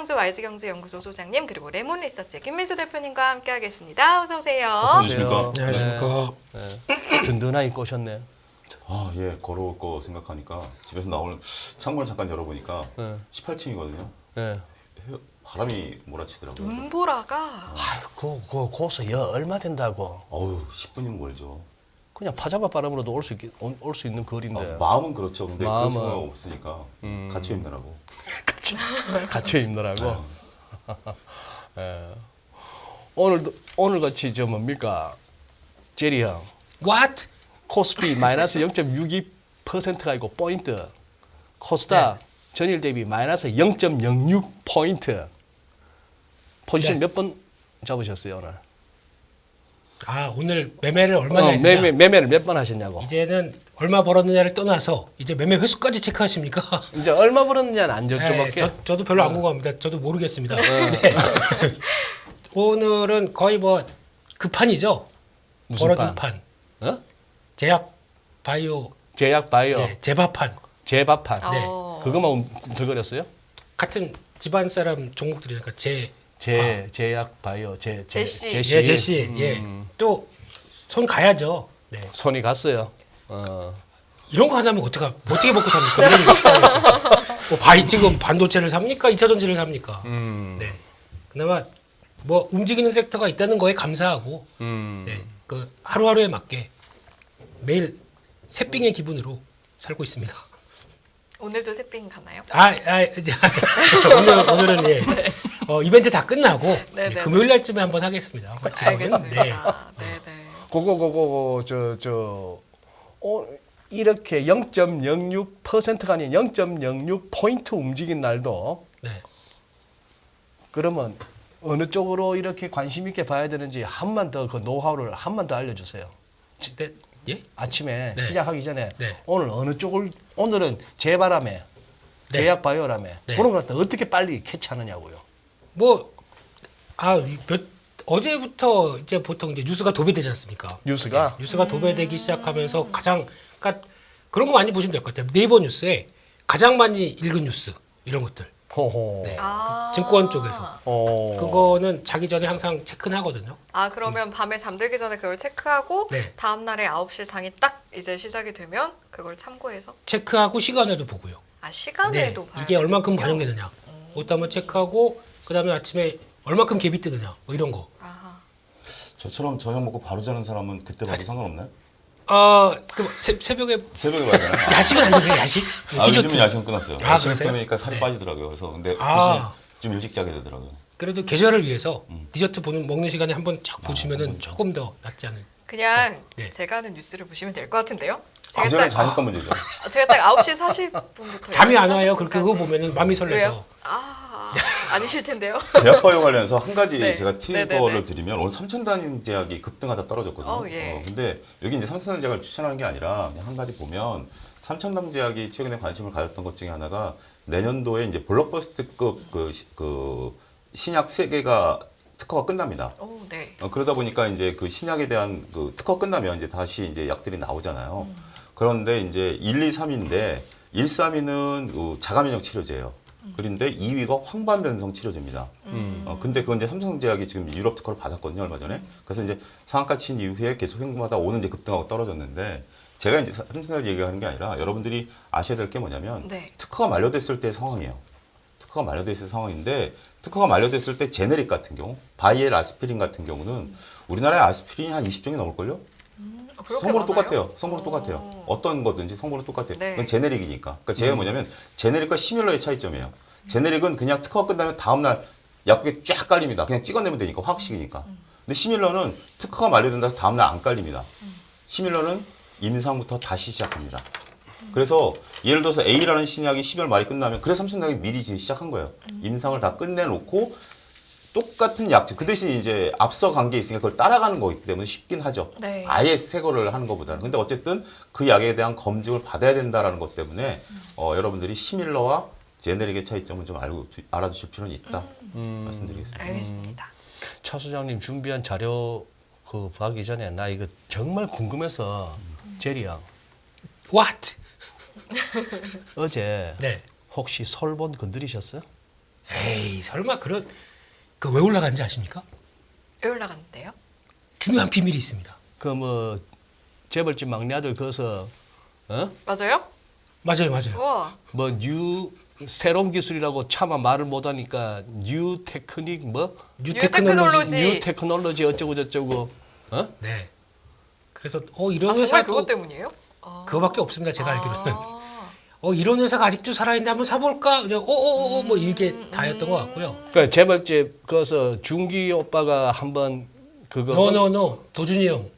김상조 YG경제연구소 소장님 그리고 레몬리서치 김민수 대표님과 함께하겠습니다. 어서 오세요. 안녕하십니까. 안녕하십니까. 네. 든든하게 꼬셨네요. 아, 예, 걸어올 거 생각하니까 집에서 나오는 창문을 잠깐 열어보니까 네. 18층이거든요. 네. 바람이 몰아치더라고요. 눈보라가 아유, 고서 얼마 된다고. 어우, 10분이면 멀죠. 그냥 파자마 바람으로도 올 수 있는 거리인데. 마음은 그렇죠. 근데 그럴 마음은- 수가 없으니까 같이 힘내라고. 갇혀 입느라고. 예. 오늘 같이 저 뭡니까 제리 형. What? 코스피 마이너스 0.62%가 있고 포인트. 코스닥 전일 대비 마이너스 0.06 포인트. 포지션 네. 몇 번 잡으셨어요 오늘? 아, 오늘 매매를 얼마나 했느냐? 매매를 몇 번 하셨냐고. 이제는 얼마 벌었느냐를 떠나서 이제 매매 횟수까지 체크하십니까? 이제 얼마 벌었느냐는 안 네, 여쭤볼게. 저도 별로 안 궁금합니다. 저도 모르겠습니다. 네. 오늘은 거의 뭐 급판이죠. 무슨 벌어진 판? 판. 어? 제약 바이오 제약 바이오, 네, 제바판. 제밥판. 네. 그것만 들거렸어요? 같은 집안 사람 종목들이니까 제약 바이오, 제시. 예, 제시. 예. 또 손 가야죠. 네. 손이 갔어요. 이런 거 하려면 어떻게 먹고 삽니까? 이런 시장에서. 뭐 지금 반도체를 삽니까? 2차 전지를 삽니까? 네. 그나마 뭐 움직이는 섹터가 있다는 거에 감사하고 네. 그 하루하루에 맞게 매일 새삥의 기분으로 살고 있습니다. 오늘도 새삥 가나요? 오늘은 예. 이벤트 다 끝나고 네, 네. 금요일 날쯤에 한번 하겠습니다. 알겠습니다. 네. 네네. 이렇게 0.06%가 아닌 0.06 포인트 움직인 날도 네. 그러면 어느 쪽으로 이렇게 관심 있게 봐야 되는지 한번 더 그 노하우를 한번 더 알려주세요. 네. 예? 아침에 네. 시작하기 전에 네. 오늘 어느 쪽을 오늘은 제바람에 네. 제약 바이오람에 네. 그런 걸 갖다 어떻게 빨리 캐치하느냐고요. 어제부터 이제 보통 이제 뉴스가 도배되지 않습니까? 뉴스가 뉴스가 도배되기 시작하면서 그러니까 그런 거 많이 보시면 될 것 같아요. 네이버 뉴스에 가장 많이 읽은 뉴스 이런 것들. 호호. 네. 아. 증권 쪽에서. 그거는 자기 전에 항상 체크는 하거든요. 그러면 밤에 잠들기 전에 그걸 체크하고 네. 다음 날에 9시 장이 딱 이제 시작이 되면 그걸 참고해서 체크하고 시간에도 보고요. 네. 시간에도 봐야 이게 얼만큼 되는군요. 반영되느냐. 그것도 한번 체크하고 그다음에 아침에 얼만큼 갭이 뜨느냐. 뭐 이런 거. 아하. 저처럼 저녁 먹고 바로 자는 사람은 그때 봐도 상관없나요? 새벽에 새벽에 봐야 되나요? 야식은 안 드세요? 야식? 디저트. 요즘은 야식은 끊었어요. 아, 야식을 그러세요? 끊으니까 살이 네. 빠지더라고요. 그래서 근데 대신 아. 좀 일찍 자게 되더라고요. 그래도 계절을 위해서 디저트 먹는 시간에 한번 쫙 보시면은 조금 더 낫지 않을. 그냥 네. 제가 하는 뉴스를 보시면 될 것 같은데요. 그 전에 자니까 문제죠. 제가 딱 9시 40분부터 잠이 안 와요. 그렇게 그거 보면은 마음이 설레서. 왜요? 아니실 텐데요. 제약바이오 관련해서 한 가지 네. 제가 네네네. 팁을 드리면 오늘 삼천단 제약이 급등하다 떨어졌거든요. 예. 근데 여기 이제 삼천단 제약을 추천하는 게 아니라 그냥 한 가지 보면 삼천단 제약이 최근에 관심을 가졌던 것 중에 하나가 내년도에 이제 블록버스터급 그 신약 3개가 특허가 끝납니다. 네. 그러다 보니까 이제 그 신약에 대한 그 특허 끝나면 이제 다시 이제 약들이 나오잖아요. 그런데 이제 1, 2, 3인데 1, 3위는 자가면역 치료제예요. 그런데 2위가 황반변성 치료제입니다. 근데 그건 이제 삼성제약이 지금 유럽 특허를 받았거든요, 얼마 전에. 그래서 이제 상한가 친 이후에 계속 횡보하다 오늘 이제 급등하고 떨어졌는데 제가 이제 삼성제약 얘기하는 게 아니라 여러분들이 아셔야 될 게 뭐냐면 네. 특허가 만료됐을 때 상황이에요. 특허가 만료됐을 상황인데 특허가 만료됐을 때 제네릭 같은 경우, 바이엘 아스피린 같은 경우는 우리나라의 아스피린이 한 20종이 넘을걸요? 그렇게 성분은 많아요? 똑같아요. 성분은 똑같아요. 어떤 거든지 성분은 똑같아요. 네. 그건 제네릭이니까. 그러니까 제가 뭐냐면 제네릭과 시밀러의 차이점이에요. 제네릭은 그냥 특허가 끝나면 다음날 약국에 쫙 깔립니다. 그냥 찍어내면 되니까 화학식이니까. 근데 시밀러는 특허가 만료된다 해서 다음날 안 깔립니다. 시밀러는 임상부터 다시 시작합니다. 그래서 예를 들어서 A라는 신약이 12월 말이 끝나면 그래서 삼성약이 미리 지금 시작한 거예요. 임상을 다 끝내놓고 똑같은 약제 그 대신 이제 앞서 간 게 있으니까 그걸 따라가는 거기 때문에 쉽긴 하죠. 네. 아예 새 거를 하는 것보다는. 근데 어쨌든 그 약에 대한 검증을 받아야 된다라는 것 때문에 여러분들이 시밀러와 제네릭의 차이점은 좀 알아두실 필요는 있다. 말씀드리겠습니다. 알겠습니다. 차 소장님 준비한 자료 하기 전에 나 이거 정말 궁금해서 제리 형 What? 어제 네. 혹시 솔본 건드리셨어요? 에이 설마 그런 그 왜 올라간지 아십니까? 왜 올라갔는데요? 중요한 비밀이 있습니다. 그 뭐 재벌집 막내 아들 거서 맞아요? 맞아요, 맞아요. 우와. 뭐 뉴 새로운 기술이라고 차마 말을 못하니까 뉴 테크닉 뭐 뉴 뉴 테크놀로지. 테크놀로지. 뉴 테크놀로지 어쩌고 저쩌고 네. 그래서 이런 아, 정말 회사도 그것 때문이에요? 아. 그거밖에 없습니다. 제가 알기로는. 아. 이런 회사가 아직도 살아있는데 한번 사볼까? 그냥 뭐 이게 다였던 것 같고요. 그러니까 재벌집 거서 중기 오빠가 한번 그거 노노노 도준이 형.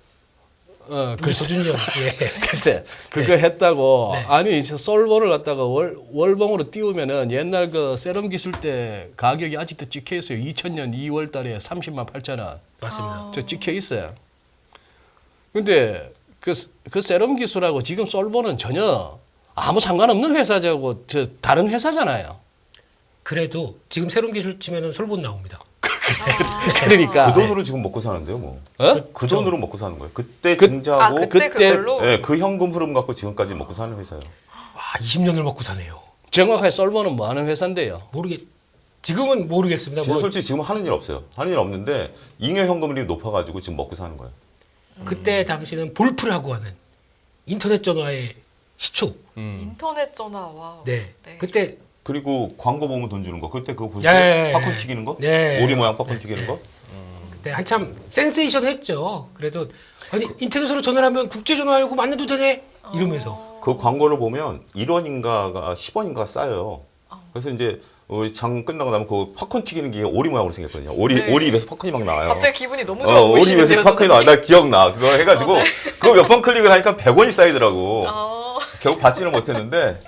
우리 글쎄, 도준이 형. 예. 글쎄 그거 했다고 네. 아니 솔보를 갖다가 월봉으로 띄우면은 옛날 그 세럼 기술 때 가격이 아직도 찍혀 있어요. 2000년 2월 달에 30만 8천 원. 맞습니다. 저 찍혀 있어요. 근데 그 세럼 기술하고 지금 솔보는 전혀 아무 상관없는 회사자고 저 다른 회사잖아요. 그래도 지금 새로운 기술 치면은 솔본 나옵니다. 그러니까 그 돈으로 지금 먹고 사는데요, 뭐. 어? 그 돈으로 먹고 사는 거예요. 그때 그- 증자하고 그때 그때- 그걸로? 예, 그 현금 흐름 갖고 지금까지 먹고 사는 회사예요. 와 20년을 먹고 사네요. 정확하게 솔보는 뭐 하는 회사인데요? 지금은 모르겠습니다. 진짜 뭐 솔직히 지금 하는 일 없어요. 하는 일 없는데 잉여 현금률이 높아가지고 지금 먹고 사는 거예요. 그때 당시는 볼프라고 하는 인터넷 전화의 시초. 인터넷 전화와. 네. 그때 그리고 광고 보면 돈 주는 거. 그때 그거 예, 예, 보셨어요? 팝콘 예. 튀기는 거? 네. 오리 모양 팝콘 튀기는 거? 그때 한참 센세이션 했죠. 그래도 아니 인터넷으로 전화를 하면 국제 전화 요금 안 내도 되네 이러면서. 그 광고를 보면 1원인가가 10원인가 싸요. 그래서 이제 우리 장 끝나고 나면 그 팝콘 튀기는 게 오리 모양으로 생겼거든요. 네. 오리 입에서 팝콘이 막 나와요. 갑자기 기분이 너무 좋아 오리 입에서 보이시는데요, 팝콘이 나와. 선생님? 나 기억나. 그거 해가지고 그거 몇 번 클릭을 하니까 100원이 쌓이더라고. 결국 받지는 못했는데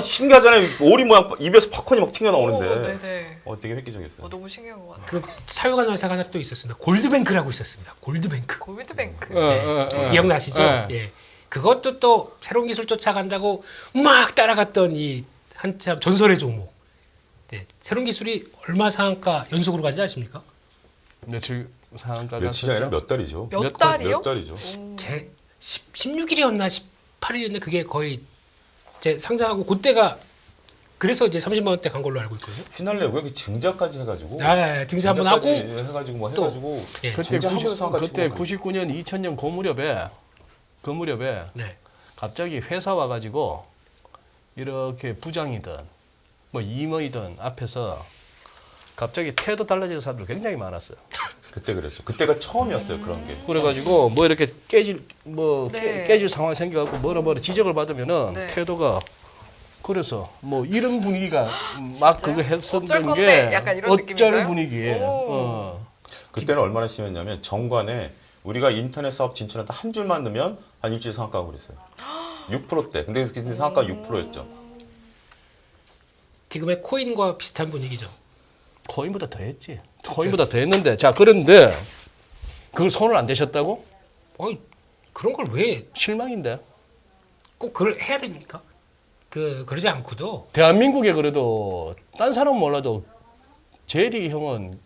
신기하잖아요. 오리 모양 입에서 팝콘이 막 튀겨 나오는데. 네네. 되게 획기적이었어요. 너무 신기한 것 같아요. 그 사유관 회사가 하나 또 있었습니다. 골드뱅크라고 있었습니다. 골드뱅크. 골드뱅크. 기억나시죠? 네. 예. 그것도 또 새로운 기술 쫓아간다고 막 따라갔던 이 한참 전설의 종목. 네. 새로운 기술이 얼마 상한가 연속으로 간지 아십니까? 며칠 상한가가 며칠이 아니라 몇 달이죠. 몇 달이요? 몇 달이죠. 제 16일이었나 18일이었나 그게 거의 제 상장하고 그때가 그래서 이제 30만 원대 간 걸로 알고 있거든요. 휘날래 왜 이렇게 증자까지 해가지고 증자 한번 하고 해가지고 뭐 또, 해가지고 예. 그때 증자하면서 상가 그때 치고 99년 2000년 그 무렵에 네. 갑자기 회사 와가지고 이렇게 부장이든 뭐 임원이든 앞에서 갑자기 태도 달라지는 사람들 굉장히 많았어요. 그때 그랬죠. 그때가 처음이었어요 그런 게. 그래가지고 뭐 이렇게 깨질 네. 깨질 상황이 생겨갖고 뭐라 지적을 받으면은 네. 태도가 그래서 뭐 이런 분위기가 막 진짜요? 그거 어쩔 했었던 건데? 게 약간 이런 어쩔 느낌인가요? 분위기예요. 오. 그때는 얼마나 심했냐면 정관에 우리가 인터넷 사업 진출한다 한 줄만 넣으면 한 일주일 상한가가 그랬어요. 6%대. 근데 그때 상한가 6%였죠. 지금의 코인과 비슷한 분위기죠. 코인보다 더 했지. 코인보다 더 했는데 자 그런데 그걸 손을 안 대셨다고? 그런 걸 왜 꼭 실망인데. 그걸 해야 됩니까? 그러지 않고도 대한민국에 그래도 딴 사람은 몰라도 제리 형은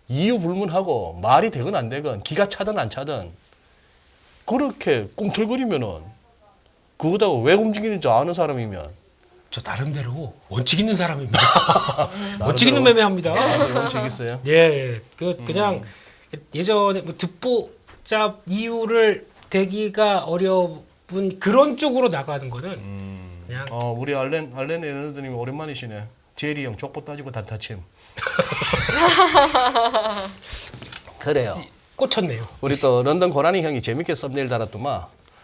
이유 불문하고 말이 되건 안 되건 기가 차든 안 차든 그렇게 꿈틀거리면은 그거다가 왜 움직이는지 아는 사람이면 저 나름대로 원칙 있는 사람입니다. 원칙 있는 매매합니다. 원칙 있어요. 예, 그냥 예전에 뭐 듣보잡 이유를 대기가 어려운 그런 쪽으로 나가는 거는 그냥 우리 알렌 에너드님 오랜만이시네. 제리 형 족보 따지고 단타침. 그래요. 꽂혔네요. 우리 또 런던 고라니 형이 재밌게 썸네일 달았더만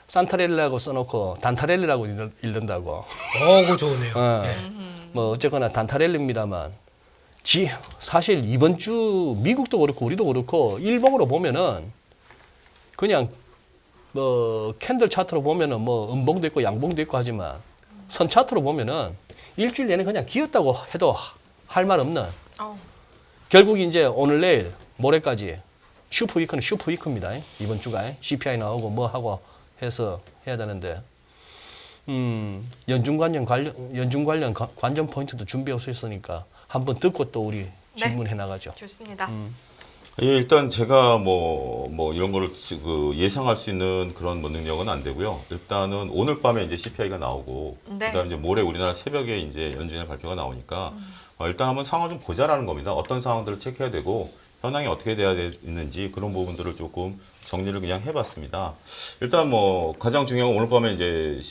산타렐리라고 써놓고 단타렐리라고 읽는다고. 그거 좋으네요. 예. 뭐 어쨌거나 단타렐리입니다만 사실 이번 주 미국도 그렇고 우리도 그렇고 일봉으로 보면은 그냥 뭐 캔들 차트로 보면은 뭐 음봉도 있고 양봉도 있고 하지만 선 차트로 보면은 일주일 내내 그냥 기었다고 해도 할 말 없는 결국 이제 오늘 내일 모레까지 슈퍼위크는 슈퍼위크입니다. 이번 주가 CPI 나오고 뭐 하고 해서 해야 되는데 연중 관련 관전 포인트도 준비할 수 있으니까 한번 듣고 또 우리 질문해 나가죠. 좋습니다. 예, 일단 제가 뭐 이런 거를 그 예상할 수 있는 그런 뭐 능력은 안 되고요. 일단은 오늘 밤에 이제 CPI가 나오고 네. 그다음에 이제 모레 우리나라 새벽에 이제 연준의 발표가 나오니까 일단 한번 상황을 좀 보자라는 겁니다. 어떤 상황들을 체크해야 되고 현황이 어떻게 돼야 되는지 그런 부분들을 조금 정리를 그냥 해봤습니다. 일단 뭐 가장 중요한 건 오늘 밤에 이제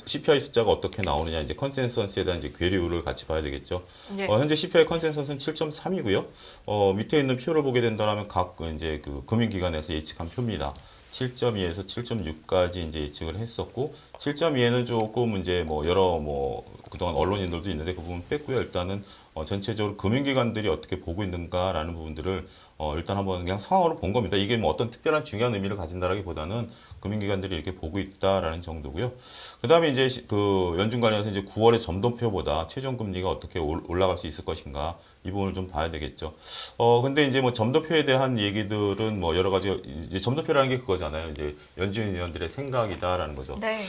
CPI 숫자가 어떻게 나오느냐 이제 컨센서스에 대한 이제 괴리율을 같이 봐야 되겠죠. 예. 현재 CPI 컨센서스는 7.3이고요. 밑에 있는 표를 보게 된다면 각 이제 그 금융기관에서 예측한 표입니다. 7.2에서 7.6까지 이제 예측을 했었고 7.2에는 조금 이제 뭐 여러 뭐 그동안 언론인들도 있는데 그 부분 뺐고요. 일단은 전체적으로 금융기관들이 어떻게 보고 있는가라는 부분들을 일단 한번 그냥 상황으로 본 겁니다. 이게 뭐 어떤 특별한 중요한 의미를 가진다라기보다는 금융기관들이 이렇게 보고 있다라는 정도고요. 그다음에 이제 그 연준 관련해서 이제 9월의 점도표보다 최종 금리가 어떻게 올라갈 수 있을 것인가 이 부분을 좀 봐야 되겠죠. 근데 이제 뭐 점도표에 대한 얘기들은 뭐 여러 가지 이제 점도표라는 게 그거잖아요. 이제 연준 위원들의 생각이다라는 거죠. 네.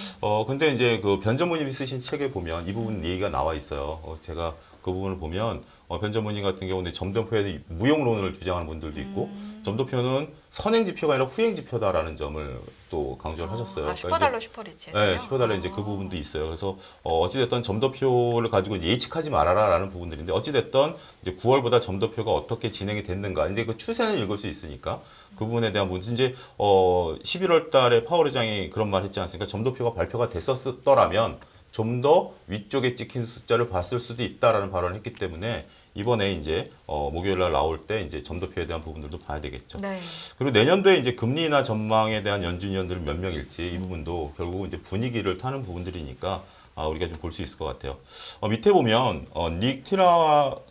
근데 이제 그 변전무님이 쓰신 책에 보면 이 부분 얘기가 나와 있어요. 제가 그 부분을 보면 변전무님 같은 경우는 점도표에 무용론을 주장하는 분들도 있고 점도표는 선행지표가 아니라 후행지표다라는 점을 또 강조를 하셨어요. 그러니까 슈퍼달러 슈퍼리치에서요? 네, 슈퍼달러 이제 그 부분도 있어요. 그래서 어찌됐든 점도표를 가지고 이제 예측하지 말아라라는 부분들인데 어찌됐든 이제 9월보다 점도표가 어떻게 진행이 됐는가. 근데 그 추세는 읽을 수 있으니까 그 부분에 대한 부분 이제 11월 달에 파월 의장이 그런 말 했지 않습니까? 점도표가 발표가 됐었더라면 좀 더 위쪽에 찍힌 숫자를 봤을 수도 있다라는 발언을 했기 때문에 이번에 이제 목요일 날 나올 때 이제 점도표에 대한 부분들도 봐야 되겠죠. 네. 그리고 내년도에 이제 금리나 전망에 대한 연준 위원들은 몇 명일지 이 부분도 결국 이제 분위기를 타는 부분들이니까 우리가 좀 볼 수 있을 것 같아요. 밑에 보면 닉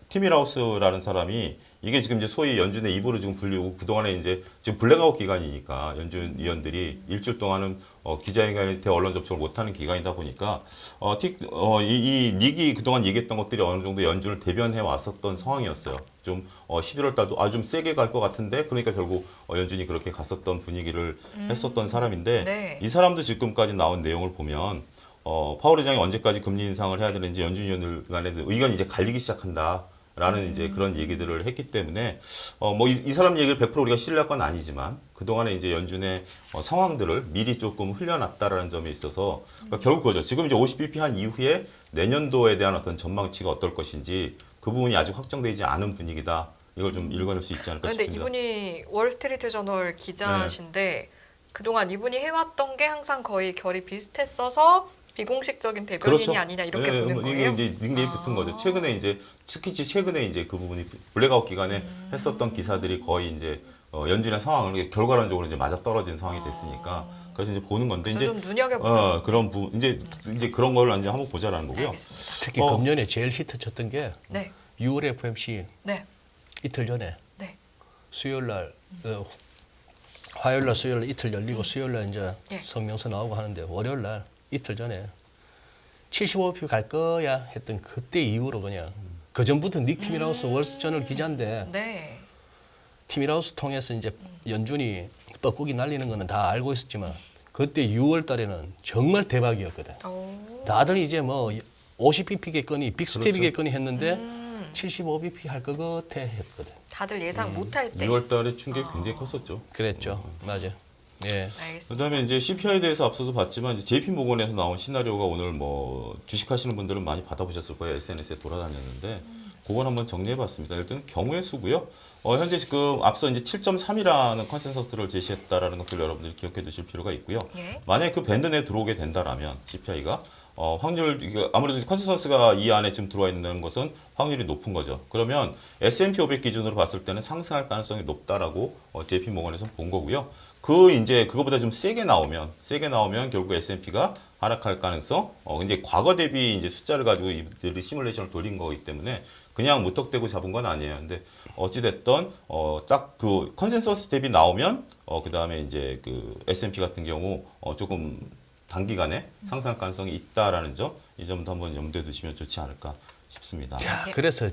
티미라우스라는 사람이 이게 지금 이제 소위 연준의 입으로 지금 불리고 그동안에 이제 지금 블랙아웃 기간이니까 연준 위원들이 일주일 동안은 기자회견에 대언론 접촉을 못하는 기간이다 보니까 이 닉이 그동안 얘기했던 것들이 어느 정도 연준을 대변해 왔었던 상황이었어요. 좀 11월 달도 좀 세게 갈 것 같은데 그러니까 결국 연준이 그렇게 갔었던 분위기를 했었던 사람인데 네. 이 사람도 지금까지 나온 내용을 보면 파월 의장이 언제까지 금리 인상을 해야 되는지 연준 위원들 간에 의견이 이제 갈리기 시작한다. 라는 이제 그런 얘기들을 했기 때문에 뭐 이 사람 얘기를 100% 우리가 신뢰할 건 아니지만 그동안에 이제 연준의 상황들을 미리 조금 흘려놨다라는 점에 있어서 그러니까 결국 그거죠. 지금 이제 50bp 한 이후에 내년도에 대한 어떤 전망치가 어떨 것인지 그 부분이 아직 확정되지 않은 분위기다. 이걸 좀 읽어낼 수 있지 않을까 근데 싶습니다. 이분이 월스트리트 저널 기자신데 그동안 이분이 해왔던 게 항상 거의 결이 비슷했어서 비공식적인 대변인이 아니냐 이렇게 보는 이게 거예요? 이제 닉네임 붙은 거죠. 최근에 이제 특히 최근에 이제 그 부분이 블랙아웃 기간에 했었던 기사들이 거의 이제 연준의 상황을 결과론적으로 이제 맞아 떨어진 상황이 됐으니까 그래서 이제 보는 건데 이제 좀 눈여겨보자. 그런 부분 이제 그런 걸 이제 한번 보자라는 거고요. 알겠습니다. 특히 금년에 제일 히트 쳤던 게 네. 6월 FMC 네. 이틀 전에 네. 수요일 날 화요일 날 수요일 날 이틀 열리고 수요일 날 이제 예. 성명서 나오고 하는데 월요일 날 이틀 전에 75pp 갈 거야 했던 그때 이후로 그냥 그 전부터 닉 티미라우스 월스트저널 기자인데 네. 티미라우스 통해서 이제 연준이 뻐꾸기 날리는 거는 다 알고 있었지만 그때 6월 달에는 정말 대박이었거든. 오. 다들 이제 뭐 50pp겠거니 빅스텝이겠거니 했는데 75bp 할 것 같아 했거든. 다들 예상 못할 때. 6월 달에 충격이 굉장히 컸었죠. 그랬죠. 맞아. 예. 알겠습니다. 그다음에 이제 CPI에 대해서 앞서도 봤지만 이제 JP 모건에서 나온 시나리오가 오늘 뭐 주식하시는 분들은 많이 받아보셨을 거예요. SNS에 돌아다녔는데 그건 한번 정리해봤습니다. 일단 경우의 수고요. 현재 지금 앞서 이제 7.3이라는 컨센서스를 제시했다라는 것들 여러분들이 기억해 두실 필요가 있고요. 예. 만약에 그 밴드 내에 들어오게 된다라면 CPI가 확률 아무래도 컨센서스가 이 안에 지금 들어와 있는 것은 확률이 높은 거죠. 그러면 S&P 500 기준으로 봤을 때는 상승할 가능성이 높다라고 JP 모건에서 본 거고요. 이제 그거보다 좀 세게 나오면 결국 S&P가 하락할 가능성. 이제 과거 대비 이제 숫자를 가지고 이들이 시뮬레이션을 돌린 거기 때문에 그냥 무턱대고 잡은 건 아니에요. 근데 어찌 됐던 딱 그 컨센서스 대비 나오면 그다음에 이제 그 S&P 같은 경우 조금 단기간에 상승할 가능성이 있다라는 점, 이 점도 한번 염두에 두시면 좋지 않을까 싶습니다. 자, 그래서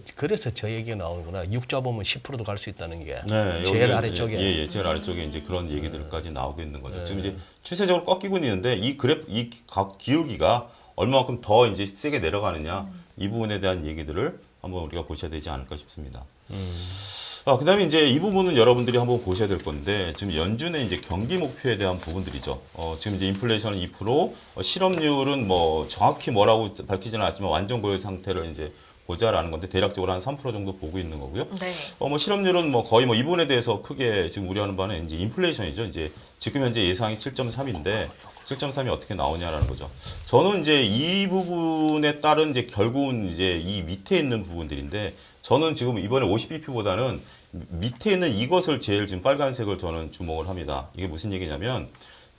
저 얘기가 나오는구나. 6자 보면 10%도 갈 수 있다는 게 네, 제일 여기, 아래쪽에. 제일 아래쪽에 이제 그런 얘기들까지 나오고 있는 거죠. 지금 이제 추세적으로 꺾이고 있는데 이 그래프, 이 기울기가 얼마만큼 더 이제 세게 내려가느냐 이 부분에 대한 얘기들을 한번 우리가 보셔야 되지 않을까 싶습니다. 그다음에 이제 이 부분은 여러분들이 한번 보셔야 될 건데 지금 연준의 이제 경기 목표에 대한 부분들이죠. 지금 이제 인플레이션은 2%, 실업률은 뭐 정확히 뭐라고 밝히지는 않았지만 완전 고용 상태를 이제 보자라는 건데 대략적으로 한 3% 정도 보고 있는 거고요. 네. 뭐 실업률은 뭐 거의 뭐 이 부분에 대해서 크게 지금 우려하는 바는 이제 인플레이션이죠. 이제 지금 현재 예상이 7.3인데 7.3이 어떻게 나오냐라는 거죠. 저는 이제 이 부분에 따른 이제 결국은 이제 이 밑에 있는 부분들인데 저는 지금 이번에 50bp보다는 밑에 있는 이것을 제일 지금 빨간색을 저는 주목을 합니다. 이게 무슨 얘기냐면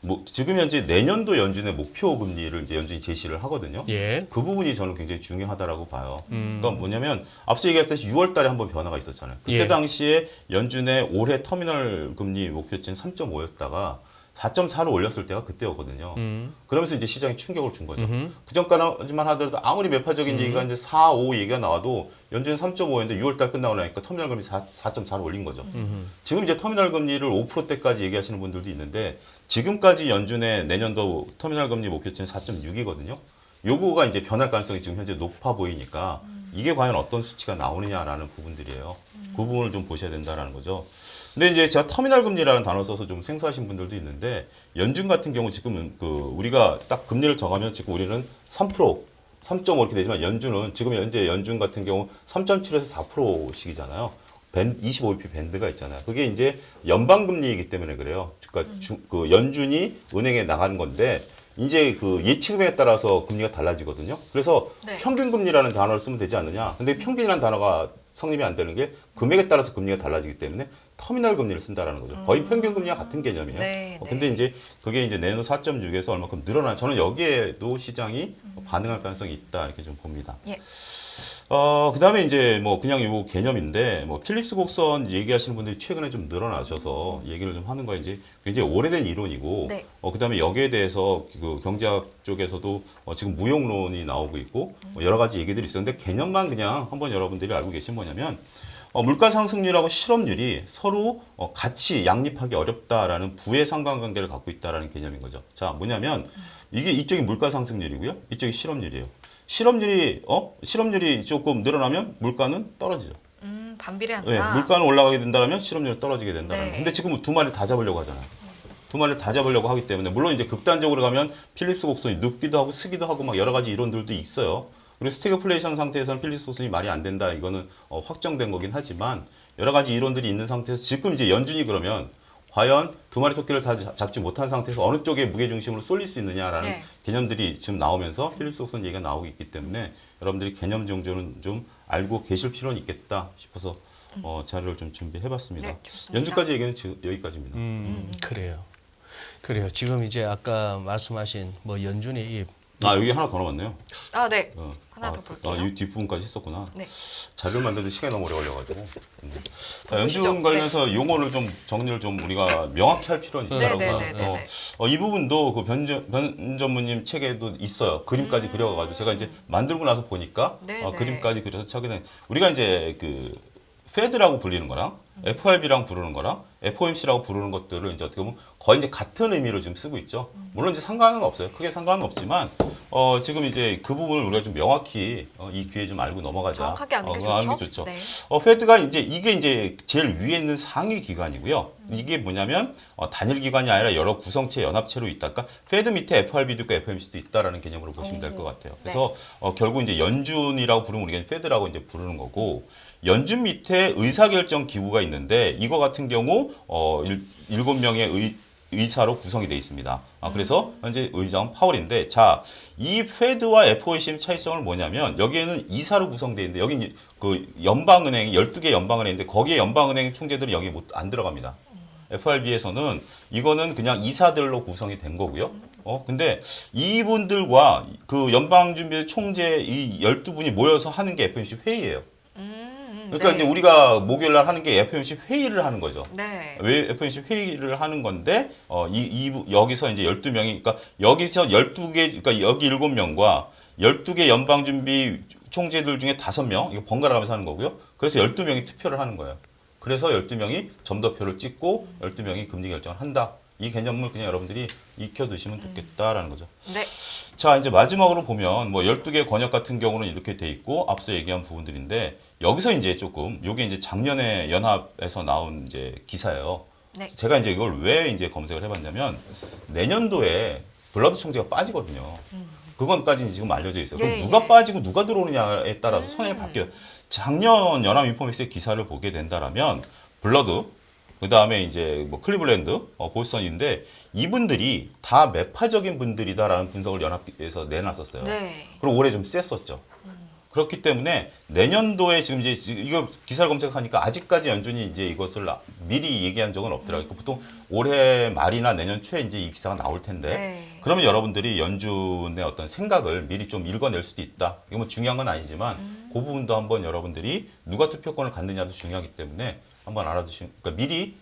뭐 지금 현재 내년도 연준의 목표 금리를 이제 연준이 제시를 하거든요. 예. 그 부분이 저는 굉장히 중요하다라고 봐요. 그러니까 뭐냐면 앞서 얘기했듯이 6월 달에 한번 변화가 있었잖아요. 그때 예. 당시에 연준의 올해 터미널 금리 목표치는 3.5였다가 4.4로 올렸을 때가 그때였거든요. 그러면서 이제 시장에 충격을 준 거죠. 그 전까지만 하더라도 아무리 매파적인 얘기가 이제 4, 5 얘기가 나와도 연준은 3.5였는데 6월 달 끝나고 나니까 터미널 금리 4.4로 올린 거죠. 지금 이제 터미널 금리를 5%대까지 얘기하시는 분들도 있는데 지금까지 연준의 내년도 터미널 금리 목표치는 4.6이거든요. 요거가 이제 변할 가능성이 지금 현재 높아 보이니까 이게 과연 어떤 수치가 나오느냐라는 부분들이에요. 그 부분을 좀 보셔야 된다라는 거죠. 근데 이제 제가 터미널 금리라는 단어 써서 좀 생소하신 분들도 있는데 연준 같은 경우 지금은 그 우리가 딱 금리를 정하면 지금 우리는 3%, 3.5 이렇게 되지만 연준은 지금 현재 연준 같은 경우 3.7에서 4%씩이잖아요. 25bp 밴드가 있잖아요. 그게 이제 연방 금리이기 때문에 그래요. 그러니까 그 연준이 은행에 나가는 건데 이제 그 예치금에 따라서 금리가 달라지거든요. 그래서 네. 평균 금리라는 단어를 쓰면 되지 않느냐. 근데 평균이라는 단어가 성립이 안 되는 게 금액에 따라서 금리가 달라지기 때문에 터미널 금리를 쓴다라는 거죠. 거의 평균 금리와 같은 개념이에요. 네, 근데 이제 그게 이제 내년 4.6에서 얼마큼 늘어나. 저는 여기에도 시장이 반응할 가능성이 있다 이렇게 좀 봅니다. 예. 그다음에 이제 뭐 그냥 요 개념인데 뭐 필립스 곡선 얘기하시는 분들이 최근에 좀 늘어나셔서 얘기를 좀 하는 거 이제 굉장히 오래된 이론이고 네. 그다음에 여기에 대해서 그 경제학 쪽에서도 지금 무용론이 나오고 있고 여러 가지 얘기들이 있었는데 개념만 그냥 한번 여러분들이 알고 계신 뭐냐면 물가 상승률하고 실업률이 서로 같이 양립하기 어렵다라는 부의 상관관계를 갖고 있다라는 개념인 거죠. 자, 뭐냐면 이게 이쪽이 물가 상승률이고요. 이쪽이 실업률이에요. 실업률이 조금 늘어나면 물가는 떨어지죠. 반비례한다. 네, 물가는 올라가게 된다면 실업률이 떨어지게 된다는. 네. 근데 지금 두 마리를 다 잡으려고 하잖아요. 두 마리를 다 잡으려고 하기 때문에 물론 이제 극단적으로 가면 필립스 곡선이 눕기도 하고 쓰기도 하고 막 여러 가지 이론들도 있어요. 그리고 스태그플레이션 상태에서는 필립스 곡선이 말이 안 된다. 이거는 확정된 거긴 하지만 여러 가지 이론들이 있는 상태에서 지금 이제 연준이 그러면 과연 두 마리 토끼를 다 잡지 못한 상태에서 어느 쪽에 무게중심으로 쏠릴 수 있느냐라는 네. 개념들이 지금 나오면서 필립스 곡선 얘기가 나오고 있기 때문에 여러분들이 개념 정도는 좀 알고 계실 필요는 있겠다 싶어서 자료를 좀 준비해봤습니다. 네, 좋습니다. 연주까지 얘기는 여기까지입니다. 그래요. 그래요. 지금 이제 아까 말씀하신 뭐 연준의 이 여기 하나 더 남았네요. 아, 네. 하나 더 볼게요. 이 뒷부분까지 했었구나. 네. 자료를 만드는데 시간이 너무 오래 걸려가지고. 자, 보시죠. 연준 관련해서 용어를 좀 정리를 좀 우리가 명확히 할 필요는 있다라고 네, 네, 봐요. 네, 네. 이 부분도 그 변 전무님 책에도 있어요. 그림까지 그려가지고 제가 이제 만들고 나서 보니까 네, 네. 그림까지 그려서 찾게 된 우리가 이제 그 페드라고 불리는 거랑 FRB랑 부르는 거랑 FOMC라고 부르는 것들을 이제 어떻게 보면 거의 이제 같은 의미로 지금 쓰고 있죠. 물론 이제 상관은 없어요. 크게 상관은 없지만 지금 이제 그 부분을 우리가 좀 명확히 이 기회에 좀 알고 넘어가자. 정확하게 아는 게 좋죠. 아는 게 좋죠. 네. 페드가 이게 이제 제일 위에 있는 상위 기관이고요. 이게 뭐냐면 단일 기관이 아니라 여러 구성체 연합체로 있다. 그러니까 페드 밑에 FRB도 있고 FOMC도 있다라는 개념으로 보시면 될 것 같아요. 그래서 결국 이제 연준이라고 부르면 우리가 페드라고 이제 부르는 거고. 연준 밑에 의사결정 기구가 있는데 이거 같은 경우 7명의 의사로 구성이 되어 있습니다. 그래서 현재 의장은 파월인데 자, 이 페드와 FOMC의 차이점은 뭐냐면 여기에는 이사로 구성되어 있는데 여기 그 연방은행 12개 연방은행인데 거기에 연방은행 총재들이 여기 안 들어갑니다. FRB에서는 이거는 그냥 이사들로 구성이 된 거고요. 근데 이분들과 그 연방준비 총재 이 12분이 모여서 하는 게 FOMC 회의예요. 그러니까 네. 이제 우리가 목요일 날 하는 게 FOMC 회의를 하는 거죠. 네. 왜 FOMC 회의를 하는 건데 여기서 이제 12명이 그러니까 여기서 12개 그러니까 여기 7명과 12개 연방준비 총재들 중에 5명 이거 번갈아 가면서 하는 거고요. 그래서 12명이 투표를 하는 거예요. 그래서 12명이 점도표를 찍고 12명이 금리 결정을 한다. 이 개념을 그냥 여러분들이 익혀두시면 좋겠다라는 거죠. 네. 자, 이제 마지막으로 보면 뭐 12개 권역 같은 경우는 이렇게 돼 있고 앞서 얘기한 부분들인데 여기서 이제 조금 요게 이제 작년에 연합에서 나온 이제 기사예요. 네. 제가 이제 이걸 왜 이제 검색을 해봤냐면 내년도에 블러드 총재가 빠지거든요. 그건까지 지금 알려져 있어요. 그럼 예, 누가 예. 빠지고 누가 들어오느냐에 따라서 성향이 바뀌어요. 작년 연합 인포맥스의 기사를 보게 된다라면 블러드, 그 다음에 이제 뭐 클리블랜드, 보스턴인데 이분들이 다 매파적인 분들이다라는 분석을 연합에서 내놨었어요. 네. 그리고 올해 좀 셌었죠. 그렇기 때문에 내년도에 지금 이제 이거 기사를 검색하니까 아직까지 연준이 이제 이것을 미리 얘기한 적은 없더라고요. 보통 올해 말이나 내년 초에 이제 이 기사가 나올 텐데 네. 그러면 여러분들이 연준의 어떤 생각을 미리 좀 읽어낼 수도 있다. 이거 뭐 중요한 건 아니지만 그 부분도 한번 여러분들이 누가 투표권을 갖느냐도 중요하기 때문에 한번 알아두시고 그러니까 미리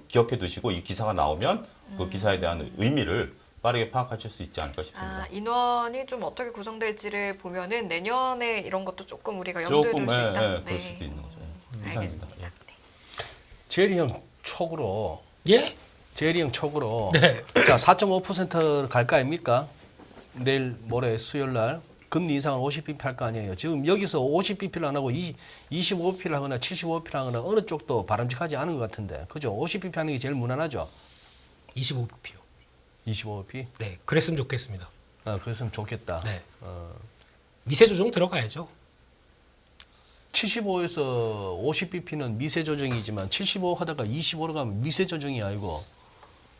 기억해 두시고 이 기사가 나오면 그 기사에 대한 의미를 빠르게 파악하실 수 있지 않을까 싶습니다. 아, 인원이 좀 어떻게 구성될지를 보면은 내년에 이런 것도 조금 우리가 염두에 둘 수 있다. 그럴 수도 있는 거죠. 알겠습니다. 예. 제리 형 촉으로 예? 제리 형 촉으로 네. 자 4.5% 갈까 아닙니까? 내일 모레 수요일 날 금리 인상을 50bp 할 거 아니에요. 지금 여기서 50bp를 안 하고 25bp를 하거나 75bp를 하거나 어느 쪽도 바람직하지 않은 것 같은데. 그죠? 50bp 하는 게 제일 무난하죠. 25bp요. 25bp? 네, 그랬으면 좋겠습니다. 그랬으면 좋겠다. 네. 미세 조정 들어가야죠. 75에서 50bp는 미세 조정이지만 75 하다가 25로 가면 미세 조정이 아니고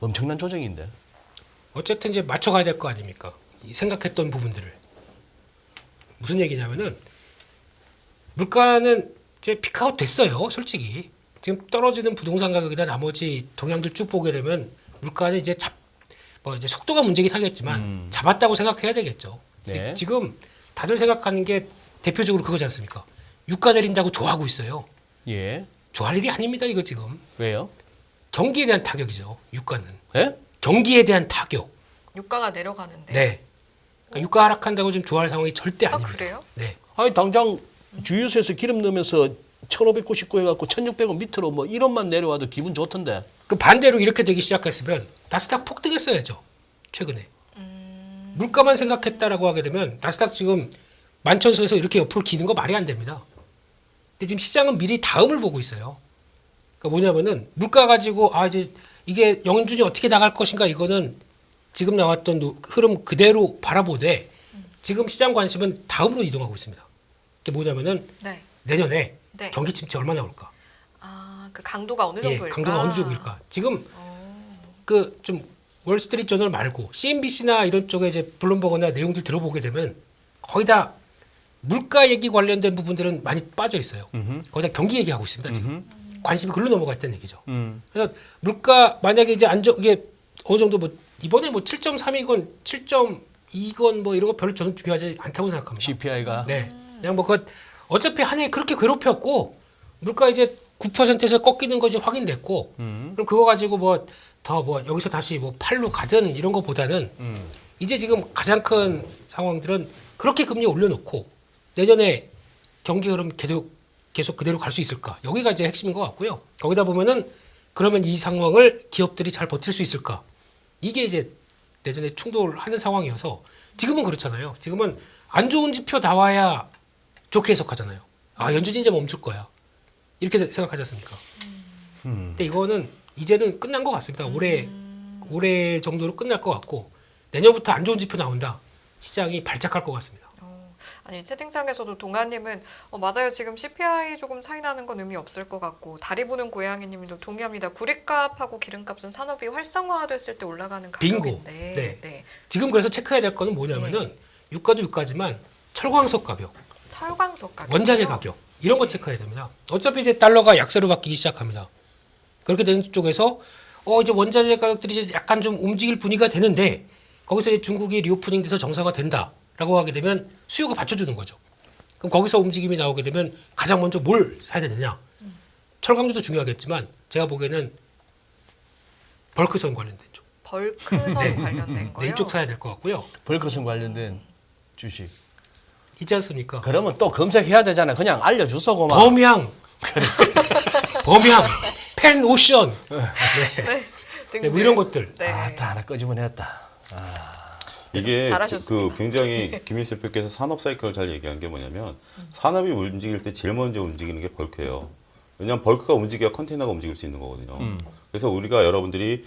엄청난 조정인데. 어쨌든 이제 맞춰가야 될 거 아닙니까? 이 생각했던 부분들을. 무슨 얘기냐면은 물가는 이제 피크아웃 됐어요. 솔직히 지금 떨어지는 부동산 가격이나 나머지 동향들 쭉 보게 되면 물가는 이제 이제 속도가 문제긴 하겠지만 잡았다고 생각해야 되겠죠. 근데 네. 지금 다들 생각하는 게 대표적으로 그거지 않습니까? 유가 내린다고 좋아하고 있어요. 예. 좋아할 일이 아닙니다. 이거 지금 왜요? 경기에 대한 타격이죠. 유가는 예? 경기에 대한 타격. 유가가 내려가는데. 네. 그러니까 유가 하락한다고 지금 좋아할 상황이 절대 아, 아닙니다. 그래요? 네. 아니 당장 주유소에서 기름 넣으면서 1,599 해갖고 1,600원 밑으로 뭐 1원만 내려와도 기분 좋던데. 그 반대로 이렇게 되기 시작했으면 나스닥 폭등했어야죠. 최근에. 물가만 생각했다라고 하게 되면 나스닥 지금 11,000선에서 이렇게 옆으로 기는 거 말이 안 됩니다. 근데 지금 시장은 미리 다음을 보고 있어요. 그러니까 뭐냐면은 물가 가지고 이제 이게 연준이 어떻게 나갈 것인가 이거는 지금 나왔던 흐름 그대로 바라보되 지금 시장 관심은 다음으로 이동하고 있습니다. 이게 뭐냐면은 네. 내년에 네. 경기 침체 얼마나 올까? 아, 그 강도가 어느 예, 정도일까? 강도가 어느 정도일까? 지금 그 좀 월스트리트 저널 말고 CNBC나 이런 쪽에 이제 블룸버그나 내용들 들어보게 되면 거의 다 물가 얘기 관련된 부분들은 많이 빠져 있어요. 거의 다 경기 얘기하고 있습니다. 지금 관심이 글로 넘어가 있다는 얘기죠. 그래서 물가 만약에 이제 이게 어느 정도 뭐 이번에 뭐 7.3이건 7.2건 뭐 이런 거 별로 저는 중요하지 않다고 생각합니다. CPI가 네. 그냥 뭐 어차피 한 해 그렇게 괴롭혔고 물가 이제 9%에서 꺾이는 거 이제 확인됐고 그럼 그거 가지고 뭐 여기서 다시 뭐 8로 가든 이런 거보다는 이제 지금 가장 큰 상황들은 그렇게 금리 올려놓고 내년에 경기 흐름 계속 그대로 갈 수 있을까? 여기가 이제 핵심인 것 같고요. 거기다 보면은 그러면 이 상황을 기업들이 잘 버틸 수 있을까? 이게 이제 내년에 충돌하는 상황이어서 지금은 그렇잖아요. 지금은 안 좋은 지표 나와야 좋게 해석하잖아요. 연준이 이제 멈출 거야. 이렇게 생각하지 않습니까? 근데 이거는 이제는 끝난 것 같습니다. 올해 정도로 끝날 것 같고 내년부터 안 좋은 지표 나온다. 시장이 발작할 것 같습니다. 아니 채팅창에서도 동아님은 맞아요. 지금 CPI 조금 차이 나는 건 의미 없을 것 같고 다리 보는 고양이님도 동의합니다. 구리값하고 기름값은 산업이 활성화됐을 때 올라가는 빙고. 가격인데 네. 지금 그래서 체크해야 될 거는 뭐냐면은 유가도 유가지만 철광석 가격, 철광석 가격, 원자재 가격 이런 거 체크해야 됩니다. 어차피 이제 달러가 약세로 바뀌기 시작합니다. 그렇게 되는 쪽에서 이제 원자재 가격들이 이제 약간 좀 움직일 분위기가 되는데 거기서 이제 중국이 리오프닝 돼서 정상화 된다라고 하게 되면 수요가 받쳐주는 거죠. 그럼 거기서 움직임이 나오게 되면 가장 먼저 뭘 사야 되느냐? 철강주도 중요하겠지만 제가 보기에는 벌크선 관련된 쪽. 벌크선 관련된 네, 거요. 이쪽 사야 될 것 같고요. 벌크선 관련된 주식. 있지 않습니까? 그러면 또 검색해야 되잖아. 그냥 알려주소 고마. 범양, 범양, 펜오션. 네. 네, 뭐 이런 것들. 네. 다 하나 끄집어냈다. 이게 잘하셨습니다. 굉장히 김일수 대표께서 산업 사이클을 잘 얘기한 게 뭐냐면 산업이 움직일 때 제일 먼저 움직이는 게 벌크예요. 왜냐하면 벌크가 움직여야 컨테이너가 움직일 수 있는 거거든요. 그래서 우리가 여러분들이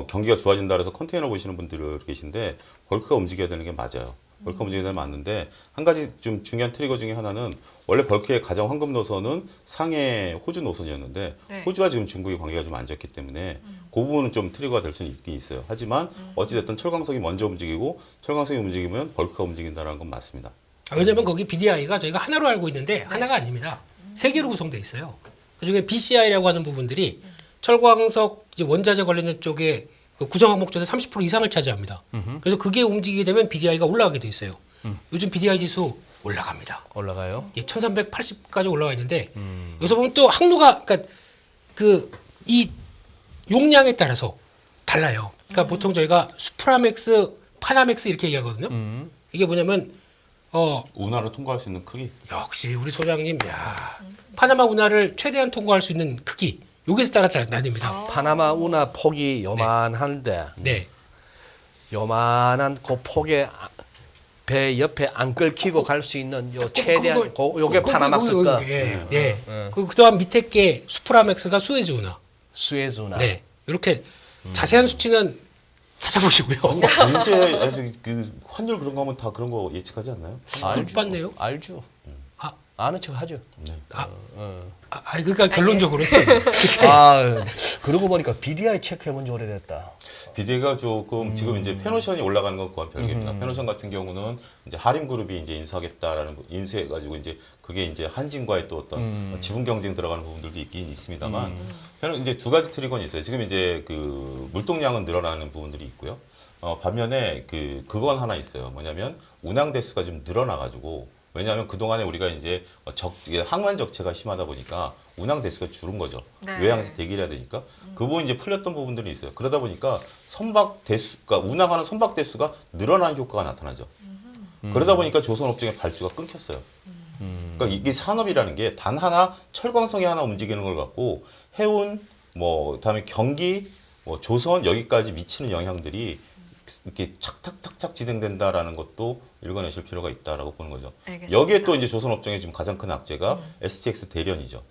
경기가 좋아진다 그래서 컨테이너 보시는 분들 계신데 벌크가 움직여야 되는 게 맞아요. 벌크가 움직여야 되는 게 맞는데 한 가지 좀 중요한 트리거 중에 하나는 원래 벌크의 가장 황금 노선은 상해 호주 노선이었는데 네. 호주와 지금 중국의 관계가 좀 안 좋기 때문에 그 부분은 좀 트리거가 될 수는 있긴 있어요. 하지만 어찌됐든 철강석이 먼저 움직이고 철강석이 움직이면 벌크가 움직인다는 건 맞습니다. 왜냐면 거기 BDI가 저희가 하나로 알고 있는데 하나가 아닙니다. 세 개로 구성되어 있어요. 그중에 BCI라고 하는 부분들이 철광석 이제 원자재 관련된 쪽에 그 구성 항목조에서 30% 이상을 차지합니다. 그래서 그게 움직이게 되면 BDI가 올라가게 돼 있어요. 요즘 BDI 지수 올라갑니다. 올라가요? 예, 1380까지 올라와 있는데 여기서 보면 또 항로가 그러니까 그 이 용량에 따라서 달라요. 그러니까 보통 저희가 수프라맥스, 파나맥스 이렇게 얘기하거든요. 이게 뭐냐면 운하를 통과할 수 있는 크기. 역시 우리 소장님, 야 파나마 운하를 최대한 통과할 수 있는 크기 여기서 따라 나뉩니다. 파나마 운하 폭이 요만한데 네, 요만한 그 폭에 배 옆에 안 끌키고 갈 수 있는 요 최대한 요게 파나막스 거 네. 그다음 밑에 게 수프라맥스가 수에즈 운하. 수에즈 운하. 네, 이렇게 자세한 수치는 찾아보시고요. 경제 아주 그 환율 그런 거 하면 다 그런 거 예측하지 않나요? 그렇게 봤네요. 알죠. 아. 아는 척 하죠. 그러니까 결론적으로는 그러고 보니까 BDI 체크해본 지 오래됐다. 비대가 조금 지금 이제 페노션이 올라가는 것과는 별개입니다. 페노션 같은 경우는 이제 하림그룹이 이제 인수하겠다라는 인수해가지고 이제 그게 이제 한진과의 또 어떤 지분 경쟁 들어가는 부분들도 있긴 있습니다만 이제 두 가지 트리거는 있어요. 지금 이제 그 물동량은 늘어나는 부분들이 있고요. 반면에 그건 하나 있어요. 뭐냐면 운항 대수가 좀 늘어나가지고 왜냐하면 그동안에 우리가 이제 항만 적체가 심하다 보니까 운항 대수가 줄은 거죠. 네. 외항에서 대기를 해야 되니까. 그 부분이 이제 풀렸던 부분들이 있어요. 그러다 보니까 선박 대수, 그러니까 운항하는 선박 대수가 늘어나는 효과가 나타나죠. 그러다 보니까 조선업종의 발주가 끊겼어요. 그러니까 이게 산업이라는 게 단 하나 철광석이 하나 움직이는 걸 갖고 해운, 그다음에 경기, 조선 여기까지 미치는 영향들이 이렇게 착착착착 진행된다라는 것도 읽어내실 필요가 있다라고 보는 거죠. 알겠습니다. 여기에 또 이제 조선업종의 지금 가장 큰 악재가 STX 대련이죠.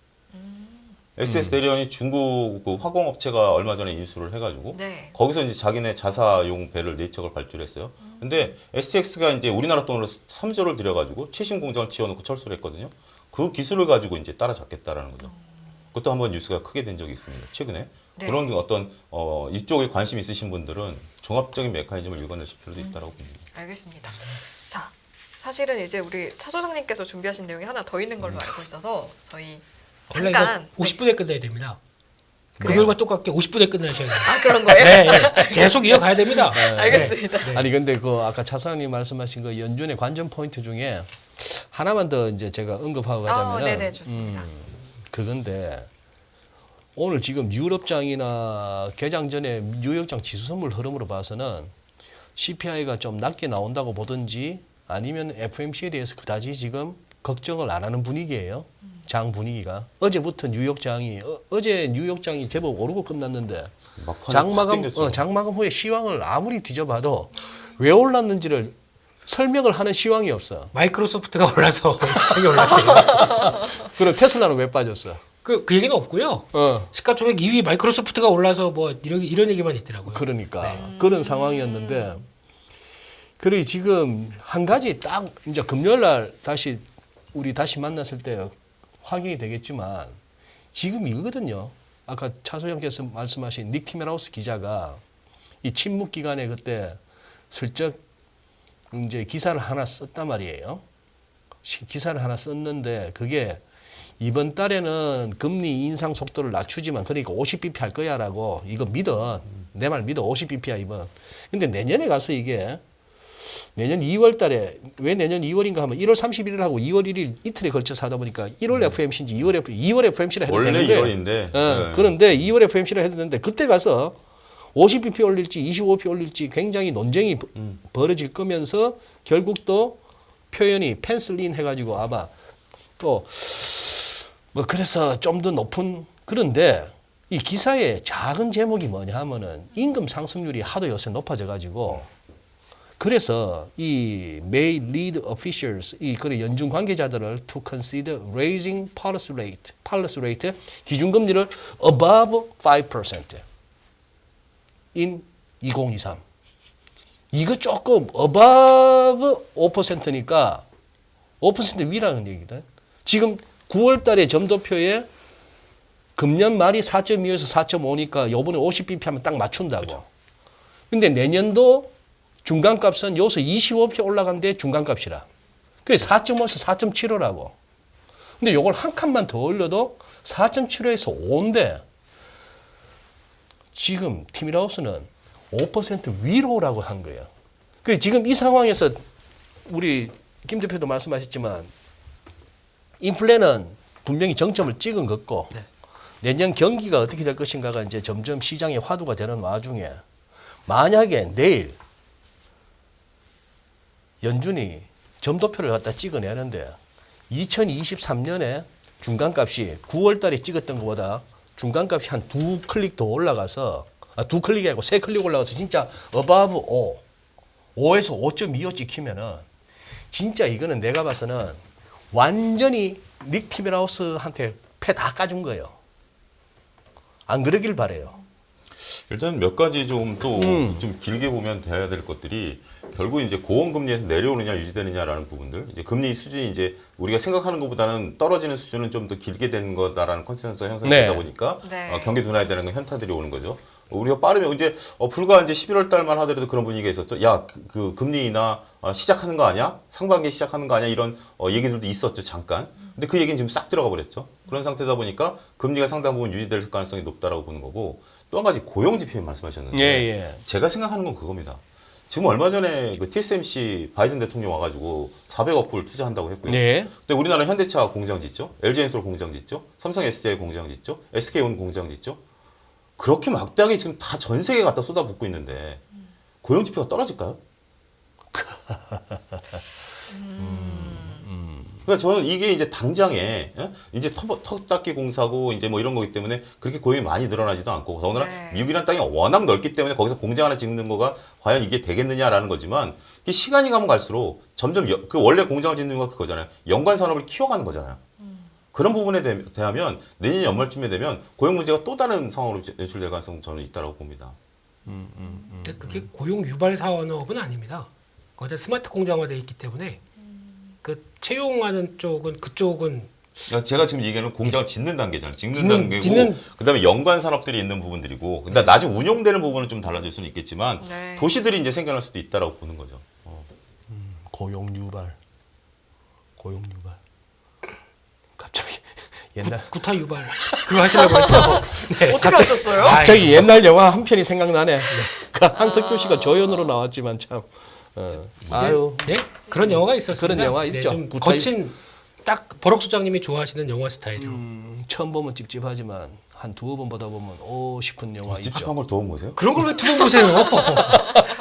STX 대련이 중국 그 화공업체가 얼마 전에 인수를 해가지고 네. 거기서 이제 자기네 자사용 배를 4척을 발주했어요. 근데 STX가 이제 우리나라 돈으로 3조를 들여가지고 최신 공장을 지어놓고 철수를 했거든요. 그 기술을 가지고 이제 따라잡겠다라는 거죠. 그것도 한번 뉴스가 크게 된 적이 있습니다. 최근에. 네. 그런 어떤 이쪽에 관심 있으신 분들은 종합적인 메커니즘을 읽어내실 필요도 있다고 봅니다. 알겠습니다. 자, 사실은 이제 우리 차 소장님께서 준비하신 내용이 하나 더 있는 걸로 알고 있어서 저희 원래 잠깐 이거 50분에 끝내야 됩니다. 그래요? 금요일과 똑같게 50분에 끝나셔야 돼요. 그런 거예요? 네, 계속 이어가야 됩니다. 알겠습니다. 네. 아니 근데 그 아까 차 사장님 말씀하신 그 연준의 관전 포인트 중에 하나만 더 이제 제가 언급하고 가자면은 네네 좋습니다. 그건데 오늘 지금 유럽장이나 개장 전에 뉴욕장 지수 선물 흐름으로 봐서는 CPI가 좀 낮게 나온다고 보든지 아니면 FMC에 대해서 그다지 지금 걱정을 안 하는 분위기예요. 장 분위기가. 어제부터 뉴욕장이 어제 뉴욕장이 제법 오르고 끝났는데 장마감 후에 시황을 아무리 뒤져봐도 왜 올랐는지를 설명을 하는 시황이 없어. 마이크로소프트가 올라서 시장이 올랐대요. 그럼 테슬라는 왜 빠졌어? 그 얘기는 없고요. 시가총액 2위 마이크로소프트가 올라서 뭐 이런 얘기만 있더라고요. 그러니까 그런 상황이었는데 그리고 지금 한 가지 딱 이제 금요일 날 우리 다시 만났을 때 확인이 되겠지만 지금 이거거든요. 아까 차 소장께서 말씀하신 닉 티메라우스 기자가 이 침묵 기간에 그때 슬쩍 이제 기사를 하나 썼단 말이에요. 기사를 하나 썼는데 그게 이번 달에는 금리 인상 속도를 낮추지만 그러니까 50bp 할 거야라고 이거 믿어. 내 말 믿어. 50bp야 이번. 근데 내년에 가서 이게 내년 2월 달에 왜 내년 2월인가 하면 1월 31일 하고 2월 1일 이틀에 걸쳐서 하다 보니까 1월 FMC인지 2월 FMC라 해도 원래 되는데 2월인데 그런데 2월 FMC라 해도 되는데 그때 가서 50bp 올릴지 25bp 올릴지 굉장히 논쟁이 벌어질 거면서 결국 또 표현이 펜슬린 해가지고 아마 또 뭐 그래서 좀 더 높은 그런데 이 기사의 작은 제목이 뭐냐 하면은 임금 상승률이 하도 요새 높아져 가지고 그래서 이 may lead officials 이 그런 연준 관계자들을 to consider raising policy rate 기준금리를 above 5% in 2023. 이거 조금 above 5%니까 5% 위라는 얘기다. 지금 9월 달에 점도표에 금년 말이 4.2에서 4.5니까 요번에 50bp 하면 딱 맞춘다고. 그렇죠. 근데 내년도 중간값은 여기서 25표 올라간데 중간값이라. 그게 4.5에서 4.75라고. 근데 요걸 한 칸만 더 올려도 4.75에서 5인데 지금 티밀하우스는 5% 위로라고 한 거예요. 그 지금 이 상황에서 우리 김 대표도 말씀하셨지만 인플레는 분명히 정점을 찍은 것고 네. 내년 경기가 어떻게 될 것인가가 이제 점점 시장의 화두가 되는 와중에 만약에 내일 연준이 점도표를 갖다 찍어내는데 2023년에 중간값이 9월 달에 찍었던 것보다 중간값이 한 2클릭 더 올라가서 두 클릭이 아니고 3클릭 올라가서 진짜 above 5, 5에서 5.25 찍히면은 진짜 이거는 내가 봐서는 완전히 닉 티밀하우스한테 패 다 까준 거예요. 안 그러길 바래요. 일단 몇 가지 좀 또 좀 길게 보면 돼야 될 것들이 결국 이제 고금리에서 내려오느냐 유지되느냐라는 부분들 이제 금리 수준이 이제 우리가 생각하는 것보다는 떨어지는 수준은 좀 더 길게 되는 거다라는 컨센서스가 형성되다 네. 보니까 네. 경기 둔화에 되는 건 현타들이 오는 거죠. 우리가 빠르면 이제 불과 이제 11월 달만 하더라도 그런 분위기가 있었죠. 야, 그 금리 인하 시작하는 거 아니야? 상반기에 시작하는 거 아니야? 이런 얘기들도 있었죠, 잠깐. 근데 그 얘기는 지금 싹 들어가 버렸죠. 그런 상태다 보니까 금리가 상당 부분 유지될 가능성이 높다라고 보는 거고 또 한 가지 고용 지표 말씀하셨는데 예. 제가 생각하는 건 그겁니다. 지금 얼마 전에 그 TSMC 바이든 대통령 와가지고 400억 불 투자한다고 했고요. 네. 근데 우리나라 현대차 공장 짓죠, LG엔솔 공장 짓죠, 삼성 SDI 공장 짓죠, SK온 공장 짓죠. 그렇게 막대하게 지금 다 전 세계 갖다 쏟아붓고 있는데 고용 지표가 떨어질까요? 그러니까 저는 이게 이제 당장에 이제 턱 닦기 공사고 이제 뭐 이런 거기 때문에 그렇게 고용이 많이 늘어나지도 않고 더군다나 네. 미국이란 땅이 워낙 넓기 때문에 거기서 공장 하나 짓는 거가 과연 이게 되겠느냐라는 거지만 이게 시간이 가면 갈수록 점점 그 원래 공장을 짓는 건 그거잖아요. 연관 산업을 키워가는 거잖아요. 그런 부분에 대하면 내년 연말쯤에 되면 고용 문제가 또 다른 상황으로 연출될 가능성 저는 있다고 봅니다. 근데 그게 고용 유발 산업은 아닙니다. 거기다 스마트 공장화돼 있기 때문에 그 채용하는 쪽은 그쪽은 그러니까 제가 지금 얘기하는 공장을 짓는 단계잖아요. 짓는 짓는- 단계고 그다음에 연관 산업들이 있는 부분들이고 근데 나중에 운용되는 부분은 좀 달라질 수는 있겠지만 네. 도시들이 이제 생겨날 수도 있다라고 보는 거죠. 고용 유발. 갑자기 옛날 구타 유발 그거 하시려고 했죠. 네. 어떻게 하셨어요? 갑자기 옛날 영화 한 편이 생각나네. 그 한석규 씨가 조연으로 나왔지만 참. 아유. 네 그런 영화가 있었습니다. 그런 영화 있죠. 좀 구타 거친 딱 버럭 소장님이 좋아하시는 영화 스타일이요. 처음 보면 찝찝하지만 한 두어 번 보다 보면 오 싶은 영화 있죠. 찝찝한 걸 더 보세요? 그런 걸 왜 두 번 보세요?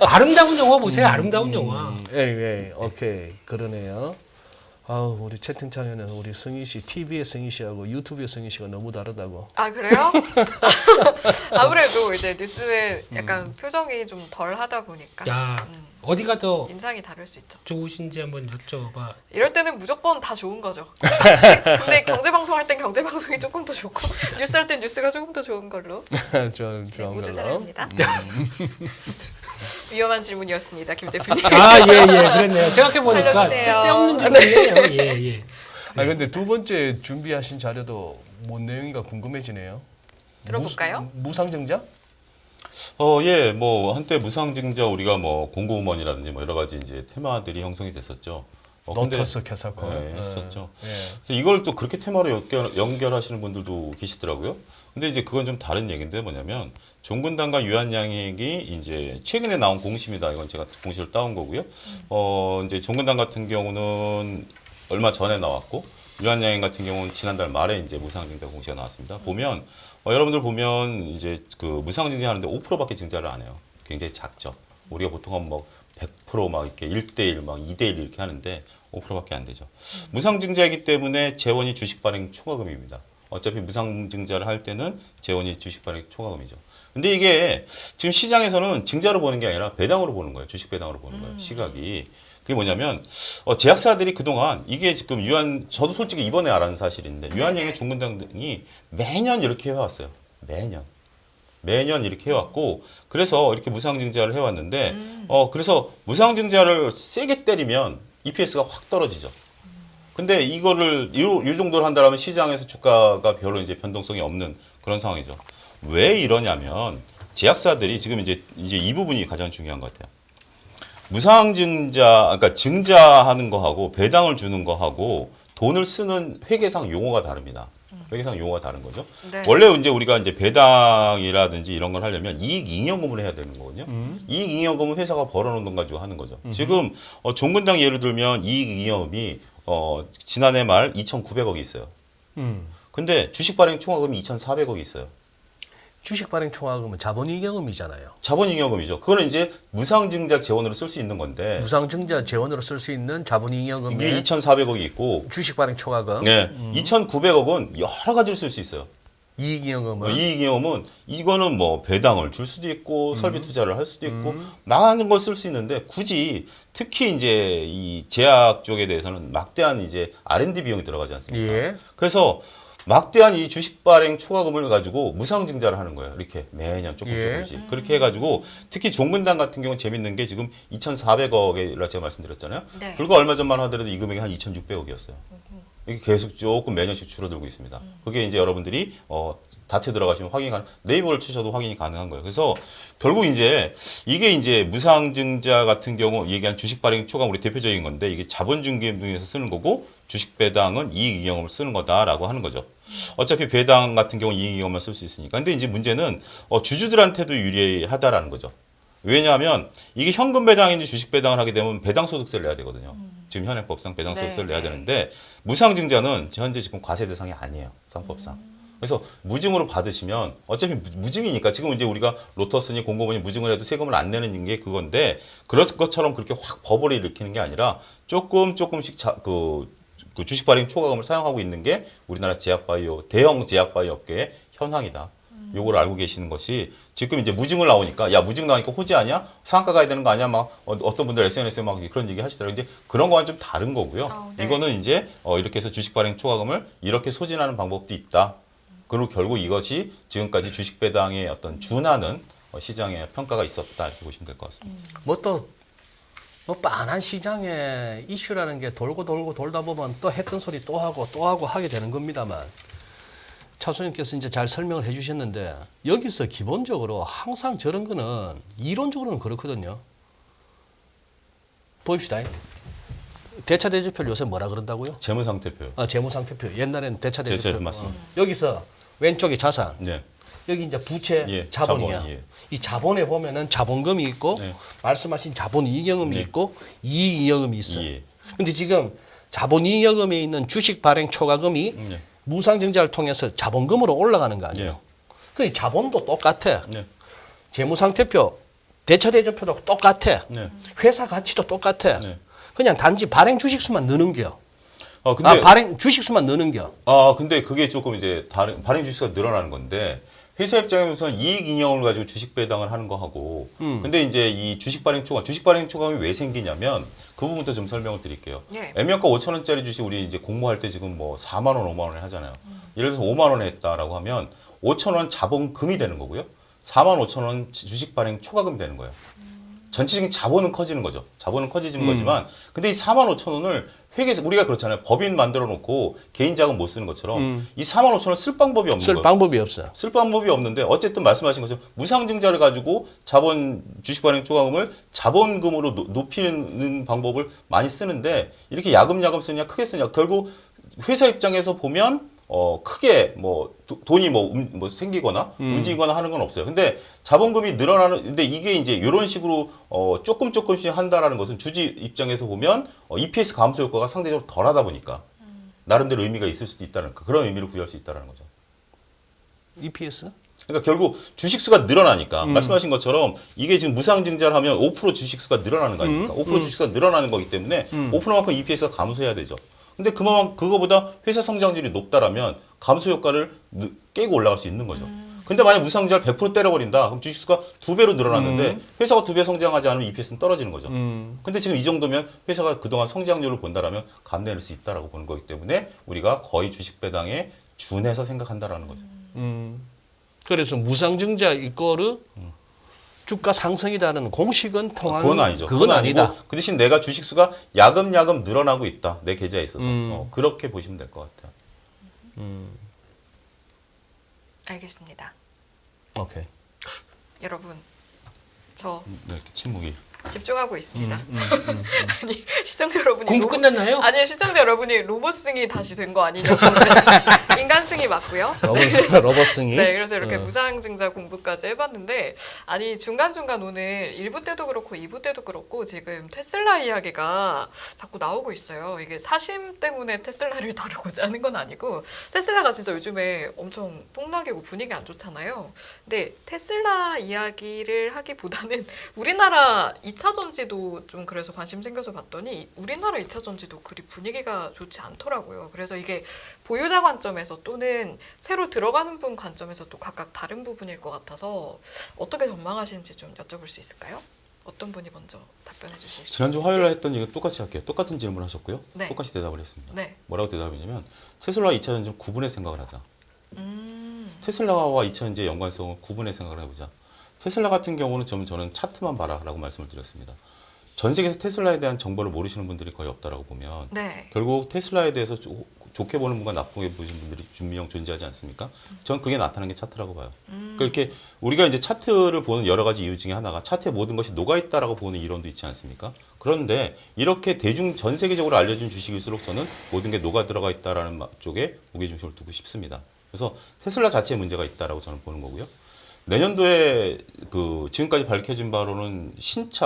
아름다운 영화 보세요. 아름다운 영화. anyway, 오케이 그러네요. 아우 우리 채팅창에는 우리 승희 씨, TV의 승희 씨하고 유튜브의 승희 씨가 너무 다르다고. 아 그래요? 아무래도 이제 뉴스는 약간 표정이 좀 덜 하다 보니까 야 어디가 더 인상이 다를 수 있죠. 좋으신지 한번 여쭤봐. 이럴 때는 무조건 다 좋은 거죠. 근데 경제 방송 할 땐 경제 방송이 조금 더 좋고 뉴스 할 땐 뉴스가 조금 더 좋은 걸로. 좋은 네, 모두 걸로. 사랑합니다. 위험한 질문이었습니다, 김 대표님. 아예예 그랬네요. 생각해 보니까 살려주세요. 쓸데없는 질문이에요. 예예. 아 근데 두 번째 준비하신 자료도 뭔 내용인가 궁금해지네요. 들어볼까요? 무상증자? 예, 뭐 한때 무상증자 우리가 뭐 공고음원이라든지 뭐 여러 가지 이제 테마들이 형성이 됐었죠. 근데- 노터스 캐사콘. 네, 했었죠. 예. 그래서 이걸 또 그렇게 테마로 연결하시는 분들도 계시더라고요. 근데 이제 그건 좀 다른 얘기인데 뭐냐면 종근당과 유한양액이 이제 최근에 나온 공시입니다. 이건 제가 공시를 따온 거고요. 이제 종근당 같은 경우는 얼마 전에 나왔고 유한양액 같은 경우는 지난달 말에 이제 무상증자 공시가 나왔습니다. 보면 여러분들 보면 이제 그 무상증자 하는데 5%밖에 증자를 안 해요. 굉장히 작죠. 우리가 보통 한 뭐 100% 막 이렇게 1대1 막 2대1 이렇게 하는데 5%밖에 안 되죠. 무상증자이기 때문에 재원이 주식 발행 초과금입니다. 어차피 무상증자를 할 때는 재원이 주식 발행 초과금이죠. 근데 이게 지금 시장에서는 증자로 보는 게 아니라 배당으로 보는 거예요. 주식 배당으로 보는 거예요. 시각이. 그게 뭐냐면 제약사들이 그동안 이게 지금 저도 솔직히 이번에 알았는 사실인데 유한양의 종근당 등이 매년 이렇게 해왔어요. 매년 이렇게 해왔고 그래서 이렇게 무상증자를 해왔는데 그래서 무상증자를 세게 때리면 EPS가 확 떨어지죠. 근데 이거를 이 정도로 한다면 시장에서 주가가 별로 이제 변동성이 없는 그런 상황이죠. 왜 이러냐면 제약사들이 지금 이제 이 부분이 가장 중요한 것 같아요. 무상증자, 그러니까 증자하는 거하고 배당을 주는 거하고 돈을 쓰는 회계상 용어가 다릅니다. 회계상 용어가 다른 거죠. 네. 원래 이제 우리가 이제 배당이라든지 이런 걸 하려면 이익 잉여금을 해야 되는 거거든요. 이익 잉여금은 회사가 벌어놓은 돈 가지고 하는 거죠. 지금 종근당 예를 들면 이익 잉여금이 지난해 말 2,900억이 있어요. 근데 주식 발행 총화금이 2,400억이 있어요. 주식 발행 총화금은 자본이익금이잖아요. 자본잉여금이죠. 그거는 이제 무상증자 재원으로 쓸 수 있는 건데 무상증자 재원으로 쓸 수 있는 이게 자본이익금에 2,400억이 있고 주식 발행 총화금, 네, 2,900억은 여러 가지를 쓸 수 있어요. 이익이익금은 이익잉여금은 이거는 뭐 배당을 줄 수도 있고 설비 투자를 할 수도 있고 많은 걸 쓸 수 있는데 굳이 특히 이제 이 제약 쪽에 대해서는 막대한 이제 R&D 비용이 들어가지 않습니까? 예. 그래서 막대한 이 주식 발행 초과금을 가지고 무상증자를 하는 거예요. 이렇게 매년 조금씩. 그렇게 해가지고 특히 종근당 같은 경우는 재밌는 게 지금 2,400억이라 제가 말씀드렸잖아요. 네. 불과 얼마 전만 하더라도 이 금액이 한 2,600억이었어요. 이게 계속 조금 매년씩 줄어들고 있습니다. 그게 이제 여러분들이 다트 들어가시면 확인이 네이버를 치셔도 확인이 가능한 거예요. 그래서 결국 이제 이게 이제 무상증자 같은 경우 얘기한 주식 발행 초과 우리 대표적인 건데 이게 자본중개금 등에서 쓰는 거고 주식 배당은 이익잉여금을 쓰는 거다라고 하는 거죠. 어차피 배당 같은 경우 이익잉여금만 쓸 수 있으니까. 근데 이제 문제는 주주들한테도 유리하다라는 거죠. 왜냐하면 이게 현금 배당인지 주식 배당을 하게 되면 배당 소득세를 내야 되거든요. 지금 현행법상 배당 소득세를 내야 되는데 무상증자는 현재 지금 과세 대상이 아니에요. 상법상. 그래서 무증으로 받으시면 어차피 무증이니까 지금 이제 우리가 로터스니 공고문이 무증을 해도 세금을 안 내는 게 그건데 그럴 것처럼 그렇게 확 버블을 일으키는 게 아니라 조금씩 그 주식 발행 초과금을 사용하고 있는 게 우리나라 제약바이오 대형 제약바이오 업계의 현황이다. 요걸 알고 계시는 것이 지금 이제 무증을 나오니까 야 무증 나오니까 호재 아니야? 상한가 가야 되는 거 아니야? 막 어떤 분들 SNS에 막 그런 얘기 하시더라고요. 이제 그런 거와는 좀 다른 거고요. 네. 이거는 이제 이렇게 해서 주식 발행 초과금을 이렇게 소진하는 방법도 있다. 그리고 결국 이것이 지금까지 주식 배당의 어떤 준하는 시장의 평가가 있었다 이렇게 보시면 될 것 같습니다. 뭐 빤한 시장에 이슈라는 게 돌고 돌다 보면 또 했던 소리 또 하고 하게 되는 겁니다만 차수님께서 이제 잘 설명을 해주셨는데 여기서 기본적으로 항상 저런 거는 이론적으로는 그렇거든요. 보입시다. 대차대조표를 요새 뭐라 그런다고요? 재무상태표요. 재무상태표. 옛날에는 대차대조표. 대차대조표 맞습니다. 여기서 왼쪽이 자산. 네. 여기 이제 부채 예, 자본이야. 자본, 예. 이 자본에 보면은 자본금이 있고 네. 말씀하신 자본이익여금이 네. 있고 이익이익여금이 있어. 예. 근데 지금 자본이익여금에 있는 주식 발행 초과금이 네. 무상증자를 통해서 자본금으로 올라가는 거 아니에요? 그 자본도 똑같아. 네. 재무상태표, 대차대조표도 똑같아. 네. 회사 가치도 똑같아. 네. 그냥 단지 발행 주식수만 느는겨. 근데 발행 주식수만 느는겨. 근데 그게 조금 이제 다른 발행 주식수가 늘어나는 건데 회사 입장에서는 이익 잉여금을 가지고 주식 배당을 하는 거 하고 근데 이제 이 주식 발행 초과금이 왜 생기냐면 그 부분도 좀 설명을 드릴게요. 네. 애명가 5,000원짜리 주식 우리 이제 공모할 때 지금 뭐 4만 원, 5만 원에 하잖아요. 예를 들어서 5만 원에 했다라고 하면 5,000원 자본금이 되는 거고요. 4만 5천 원 주식 발행 초과금이 되는 거예요. 전체적인 자본은 커지는 거죠. 자본은 커지는 거지만 근데 이 4만 5천 원을 회계에서 우리가 그렇잖아요. 법인 만들어 놓고 개인 자금 못 쓰는 것처럼 이 4만 5천 원 쓸 방법이 없는 쓸 거예요. 방법이 없어. 쓸 방법이 없는데 어쨌든 말씀하신 것처럼 무상증자를 가지고 주식 발행 초과금을 자본금으로 높이는 방법을 많이 쓰는데 이렇게 야금야금 쓰냐 크게 쓰냐 결국 회사 입장에서 보면 크게 뭐 돈이 뭐 생기거나 움직이거나 하는 건 없어요. 근데 자본금이 늘어나는 근데 이게 이제 이런 식으로 조금씩 한다라는 것은 주주 입장에서 보면 EPS 감소 효과가 상대적으로 덜하다 보니까 나름대로 의미가 있을 수도 있다는 그런 의미를 부여할 수 있다는 거죠. EPS? 그러니까 결국 주식수가 늘어나니까 말씀하신 것처럼 이게 지금 무상증자를 하면 5% 주식수가 늘어나는 거 아닙니까? 5% 주식수가 늘어나는 거기 때문에 5%만큼 EPS가 감소해야 되죠. 근데 그거보다 회사 성장률이 높다라면 감소 효과를 깨고 올라갈 수 있는 거죠. 근데 만약 무상증자를 100% 때려버린다. 그럼 주식수가 2배로 늘어났는데 회사가 2배 성장하지 않으면 EPS는 떨어지는 거죠. 근데 지금 이 정도면 회사가 그동안 성장률을 본다라면 감내할 수 있다라고 보는 거기 때문에 우리가 거의 주식 배당에 준해서 생각한다라는 거죠. 그래서 무상증자 이거를 주가 상승이라는 공식은 통하는 그건 아니죠. 그건 아니다. 아니고 그 대신 내가 주식수가 야금야금 늘어나고 있다. 내 계좌에 있어서. 그렇게 보시면 될 것 같아요. 알겠습니다. 오케이. 여러분, 저 네, 이렇게 침묵이. 집중하고 있습니다. 아니 시청자 여러분이 공부 끝났나요? 아니 시청자 여러분이 로봇승이 다시 된 거 아니냐고. 인간승이 맞고요. 로버승이. 네, 그래서 이렇게 무상증자 공부까지 해봤는데 아니 중간중간 오늘 1부 때도 그렇고 2부 때도 그렇고 지금 테슬라 이야기가 자꾸 나오고 있어요. 이게 사심 때문에 테슬라를 다루고자 하는 건 아니고 테슬라가 진짜 요즘에 엄청 폭락이고 분위기 안 좋잖아요. 근데 테슬라 이야기를 하기보다는 우리나라 2차 전지도 좀 그래서 관심 생겨서 봤더니 우리나라 2차 전지도 그리 분위기가 좋지 않더라고요. 그래서 이게 보유자 관점에서 또는 새로 들어가는 분 관점에서 또 각각 다른 부분일 것 같아서 어떻게 전망하시는지 좀 여쭤볼 수 있을까요? 어떤 분이 먼저 답변해 주실 수 있을지. 지난주 화요일에 했던 얘기 똑같이 할게요. 똑같은 질문을 하셨고요. 네. 똑같이 대답을 했습니다. 네. 뭐라고 대답했냐면 테슬라와 2차 전지를 구분해 생각을 하자. 테슬라와 2차 전지의 연관성을 구분해 생각을 해보자. 테슬라 같은 경우는 저는 차트만 봐라라고 말씀을 드렸습니다. 전 세계에서 테슬라에 대한 정보를 모르시는 분들이 거의 없다라고 보면 네. 결국 테슬라에 대해서 좋게 보는 분과 나쁘게 보시는 분들이 분명 존재하지 않습니까? 전 그게 나타나는 게 차트라고 봐요. 그러니까 이렇게 우리가 이제 차트를 보는 여러 가지 이유 중에 하나가 차트에 모든 것이 녹아 있다라고 보는 이론도 있지 않습니까? 그런데 이렇게 전 세계적으로 알려진 주식일수록 저는 모든 게 녹아 들어가 있다라는 쪽에 무게 중심을 두고 싶습니다. 그래서 테슬라 자체에 문제가 있다라고 저는 보는 거고요. 내년도에 지금까지 밝혀진 바로는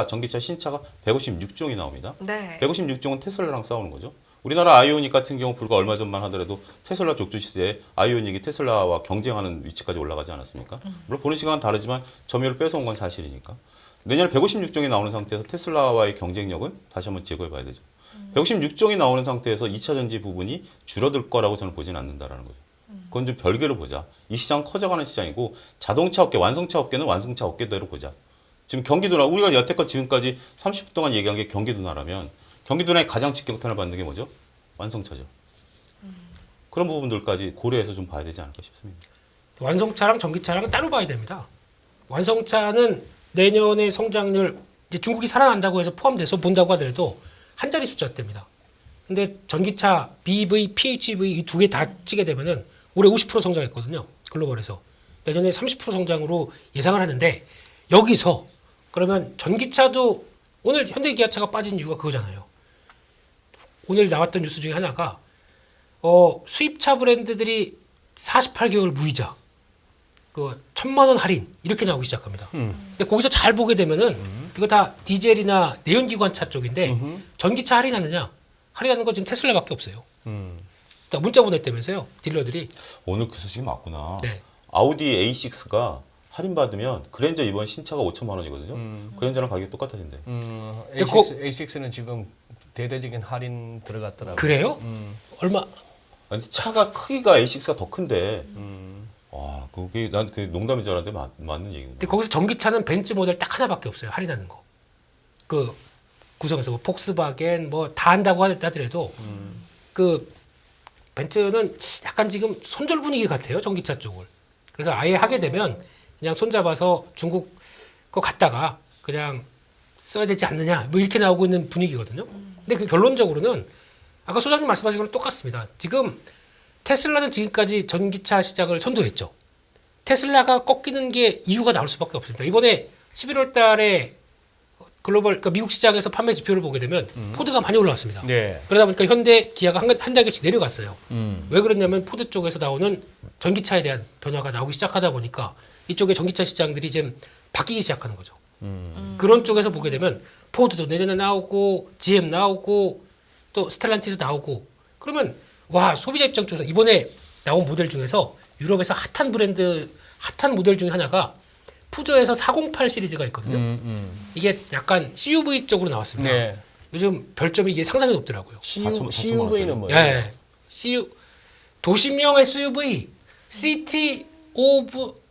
전기차 신차가 156종이 나옵니다. 네. 156종은 테슬라랑 싸우는 거죠. 우리나라 아이오닉 같은 경우 불과 얼마 전만 하더라도 테슬라 족주 시대에 아이오닉이 테슬라와 경쟁하는 위치까지 올라가지 않았습니까? 물론 보는 시간은 다르지만 점유율을 뺏어온 건 사실이니까. 내년에 156종이 나오는 상태에서 테슬라와의 경쟁력은 다시 한번 제고해 봐야 되죠. 156종이 나오는 상태에서 2차 전지 부분이 줄어들 거라고 저는 보지는 않는다라는 거죠. 그건 좀 별개로 보자. 이 시장은 커져가는 시장이고 자동차 업계, 완성차 업계는 완성차 업계대로 보자. 지금 경기도나 우리가 여태껏 지금까지 30분 동안 얘기한 게 경기도나라면 경기도나의 가장 직격탄을 받는 게 뭐죠? 완성차죠. 그런 부분들까지 고려해서 좀 봐야 되지 않을까 싶습니다. 완성차랑 전기차랑 따로 봐야 됩니다. 완성차는 내년의 성장률 이제 중국이 살아난다고 해서 포함돼서 본다고 하더라도 한 자리 숫자대입니다. 근데 전기차, BEV, PHEV 이 두 개 다 치게 되면은 올해 50% 성장했거든요. 글로벌에서. 내년에 30% 성장으로 예상을 하는데 여기서 그러면 전기차도 오늘 현대기아차가 빠진 이유가 그거잖아요. 오늘 나왔던 뉴스 중에 하나가 수입차 브랜드들이 48개월 무이자 1,000만 원 할인 이렇게 나오기 시작합니다. 근데 거기서 잘 보게 되면은 이거 다 디젤이나 내연기관차 쪽인데 전기차 할인하느냐? 할인하는 거 지금 테슬라밖에 없어요. 문자 보냈다면서요, 딜러들이. 오늘 그 소식이 맞구나. 네. 아우디 A6가 할인받으면 그랜저 이번 신차가 5천만 원이거든요. 그랜저랑 가격이 똑같아진대. A6는 지금 대대적인 할인 들어갔더라고요. 그래요? 얼마? 아니, 차가 크기가 A6가 더 큰데. 와, 그게 난 그 농담인 줄 알았는데 맞는 얘기입니다. 근데 거기서 전기차는 벤츠 모델 딱 하나밖에 없어요, 할인하는 거. 그 구성에서 뭐 폭스바겐 뭐 다 한다고 하더라도 그 벤츠는 약간 지금 손절 분위기 같아요, 전기차 쪽을. 그래서 아예 하게 되면 그냥 손잡아서 중국 거 갖다가 그냥 써야 되지 않느냐 뭐 이렇게 나오고 있는 분위기거든요. 근데 그 결론적으로는 아까 소장님 말씀하신 거랑 똑같습니다. 지금 테슬라는 지금까지 전기차 시장을 선도했죠. 테슬라가 꺾이는 게 이유가 나올 수밖에 없습니다. 이번에 11월 달에 글로벌, 그러니까 미국 시장에서 판매 지표를 보게 되면 포드가 많이 올라왔습니다. 네. 그러다 보니까 현대, 기아가 한 단계씩 내려갔어요. 왜 그랬냐면 포드 쪽에서 나오는 전기차에 대한 변화가 나오기 시작하다 보니까 이쪽의 전기차 시장들이 지금 바뀌기 시작하는 거죠. 그런 쪽에서 보게 되면 포드도 내년에 나오고 GM 나오고 또 스텔란티스 나오고 그러면 와, 소비자 입장 쪽에서 이번에 나온 모델 중에서 유럽에서 핫한 모델 중에 하나가 푸조에서 408 시리즈가 있거든요. 이게 약간 CUV 쪽으로 나왔습니다. 네. 요즘 별점이 이게 상당히 높더라고요. CUV는 뭐예요? 예. 도심형 SUV 시티 오브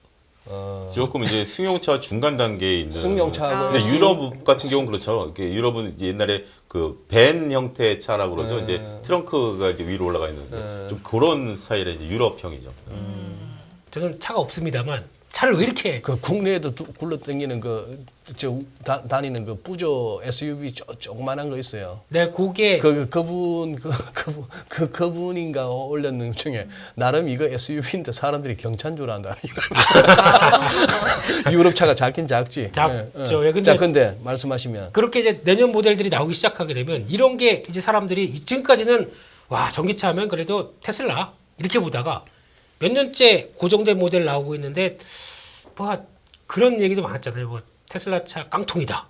조금 이제 승용차 중간 단계에 있는. 승용차. 근데 유럽 같은 경우는 그렇죠. 이렇게 유럽은 이제 옛날에 그 밴 형태의 차라고 그러죠. 이제 트렁크가 이제 위로 올라가 있는 좀 그런 스타일의 이제 유럽형이죠. 저는 차가 없습니다만 차를 왜 이렇게 그 국내에도 굴러다니는 다니는 그 뿌조 SUV 조그만한 거 있어요. 내 고개 그분인가 올렸는 중에 나름 이거 SUV인데 사람들이 경차인 줄 안다. 유럽 차가 작긴 작지. 작죠. 예, 근데 자, 근데 말씀하시면 그렇게 이제 내년 모델들이 나오기 시작하게 되면 이런 게 이제 사람들이 지금까지는 와 전기차 하면 그래도 테슬라 이렇게 보다가 몇 년째 고정된 모델 나오고 있는데 뭐 그런 얘기도 많았잖아요. 뭐 테슬라 차 깡통이다.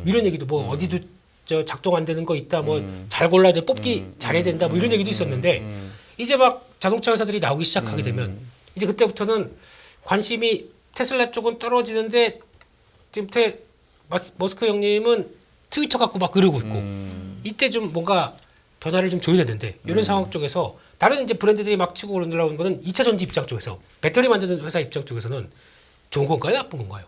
이런 얘기도 뭐 어디도 저 작동 안 되는 거 있다. 뭐 잘 골라야 돼. 뽑기 잘해야 된다. 뭐 이런 얘기도 있었는데 이제 막 자동차 회사들이 나오기 시작하게 되면 이제 그때부터는 관심이 테슬라 쪽은 떨어지는데 지금 머스크 형님은 트위터 갖고 막 그러고 있고 이때 좀 뭔가 변화를 좀 줘야 되는데 이런 상황 쪽에서 다른 이제 브랜드들이 막 치고 올라오는 거는 2차 전지 입장 쪽에서 배터리 만드는 회사 입장 쪽에서는 좋은 건가요? 나쁜 건가요?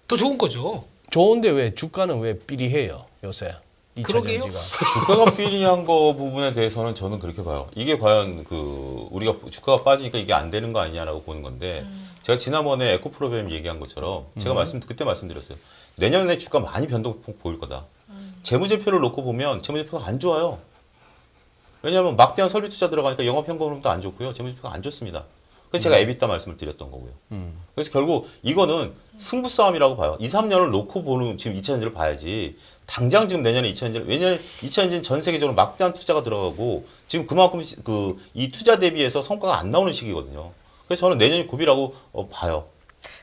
더 좋은 거죠. 좋은데 왜 주가는 왜 삐리해요 요새? 2차 그러게요. 전지가. 주가가 필요한 거 부분에 대해서는 저는 그렇게 봐요. 이게 과연 그 우리가 주가가 빠지니까 이게 안 되는 거 아니냐라고 보는 건데 제가 지난번에 에코프로그램 얘기한 것처럼 제가 그때 말씀드렸어요. 내년에 주가 많이 변동폭 보일 거다. 재무제표를 놓고 보면 재무제표가 안 좋아요. 왜냐하면 막대한 설비 투자 들어가니까 영업현금흐름도 안 좋고요. 재무제표가 안 좋습니다. 그래서 제가 에비타 말씀을 드렸던 거고요. 그래서 결국 이거는 승부 싸움이라고 봐요. 2, 3년을 놓고 보는 지금 2차 전지를 봐야지. 당장 지금 내년에 2차 전지를 왜냐하면 2차 전지는 전 세계적으로 막대한 투자가 들어가고 지금 그만큼 이 투자 대비해서 성과가 안 나오는 시기거든요. 그래서 저는 내년이 고비라고 봐요.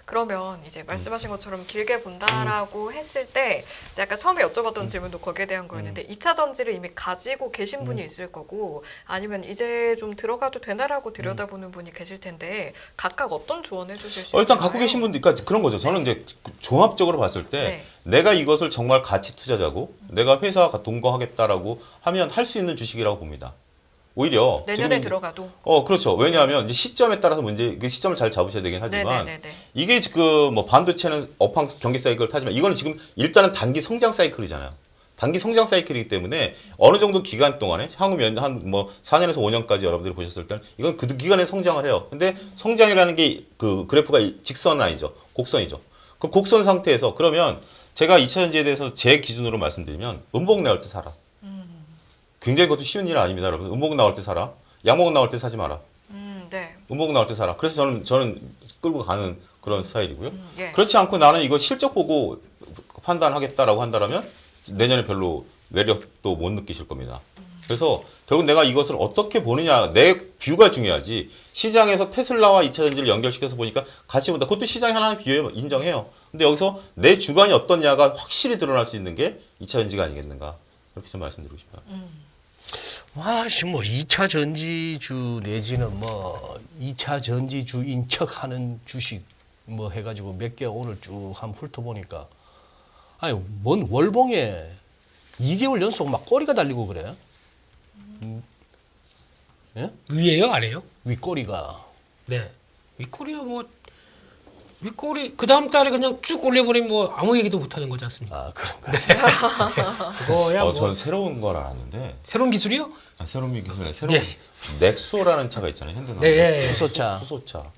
그러면 이제 말씀하신 것처럼 길게 본다라고 했을 때 이제 아까 처음에 여쭤봤던 질문도 거기에 대한 거였는데 2차 전지를 이미 가지고 계신 분이 있을 거고 아니면 이제 좀 들어가도 되나라고 들여다보는 분이 계실 텐데 각각 어떤 조언해 주실 수 있을까요? 일단 갖고 계신 분들, 그러니까 그런 거죠. 저는 이제 종합적으로 봤을 때 내가 이것을 정말 가치 투자자고 내가 회사 동거하겠다라고 하면 할 수 있는 주식이라고 봅니다. 오히려 내년에 들어가도 그렇죠. 왜냐하면 이제 시점에 따라서 그 시점을 잘 잡으셔야 되긴 하지만 네네네네. 이게 지금 뭐 반도체는 업황 경기 사이클을 타지만 이거는 지금 일단은 단기 성장 사이클이잖아요. 단기 성장 사이클이기 때문에 어느 정도 기간 동안에 향후 한뭐 4년에서 5년까지 여러분들이 보셨을 때는 이건 그 기간에 성장을 해요. 근데 성장이라는 게 그 그래프가 직선은 아니죠. 곡선이죠. 그 곡선 상태에서 그러면 제가 2차 전지에 대해서 제 기준으로 말씀드리면 음봉 나올 때 사라. 굉장히 그것도 쉬운 일 아닙니다, 여러분. 음봉 나올 때 사라. 양봉 나올 때 사지 마라. 네. 음봉 나올 때 사라. 그래서 저는 끌고 가는 그런 스타일이고요. 예. 그렇지 않고 나는 이거 실적 보고 판단하겠다라고 한다면 내년에 별로 매력도 못 느끼실 겁니다. 그래서 결국 내가 이것을 어떻게 보느냐, 내 뷰가 중요하지. 시장에서 테슬라와 2차 전지를 연결시켜서 보니까 같이 본다. 그것도 시장의 하나의 뷰예요. 인정해요. 근데 여기서 내 주관이 어떠냐가 확실히 드러날 수 있는 게 2차 전지가 아니겠는가. 그렇게 좀 말씀드리고 싶어요. 와, 지금 뭐 2차 전지주 내지는 뭐 2차 전지주인 척 하는 주식 뭐 해가지고 몇 개 오늘 쭉 한 훑어보니까 아니, 뭔 월봉에 2개월 연속 막 꼬리가 달리고 그래? 예? 위에요, 아래요? 윗꼬리가. 네. 윗꼬리야 뭐 윗꼬리 그 다음 달에 그냥 쭉 올려버리면 뭐 아무 얘기도 못 하는 거지 않습니까? 아, 그런가. 그거야 뭐 전 새로운 걸 알았는데 새로운 기술이요? 새로운 기술에 새로운 네. 넥소라는 차가 있잖아요. 핸드나. 네. 수소차. 수소차.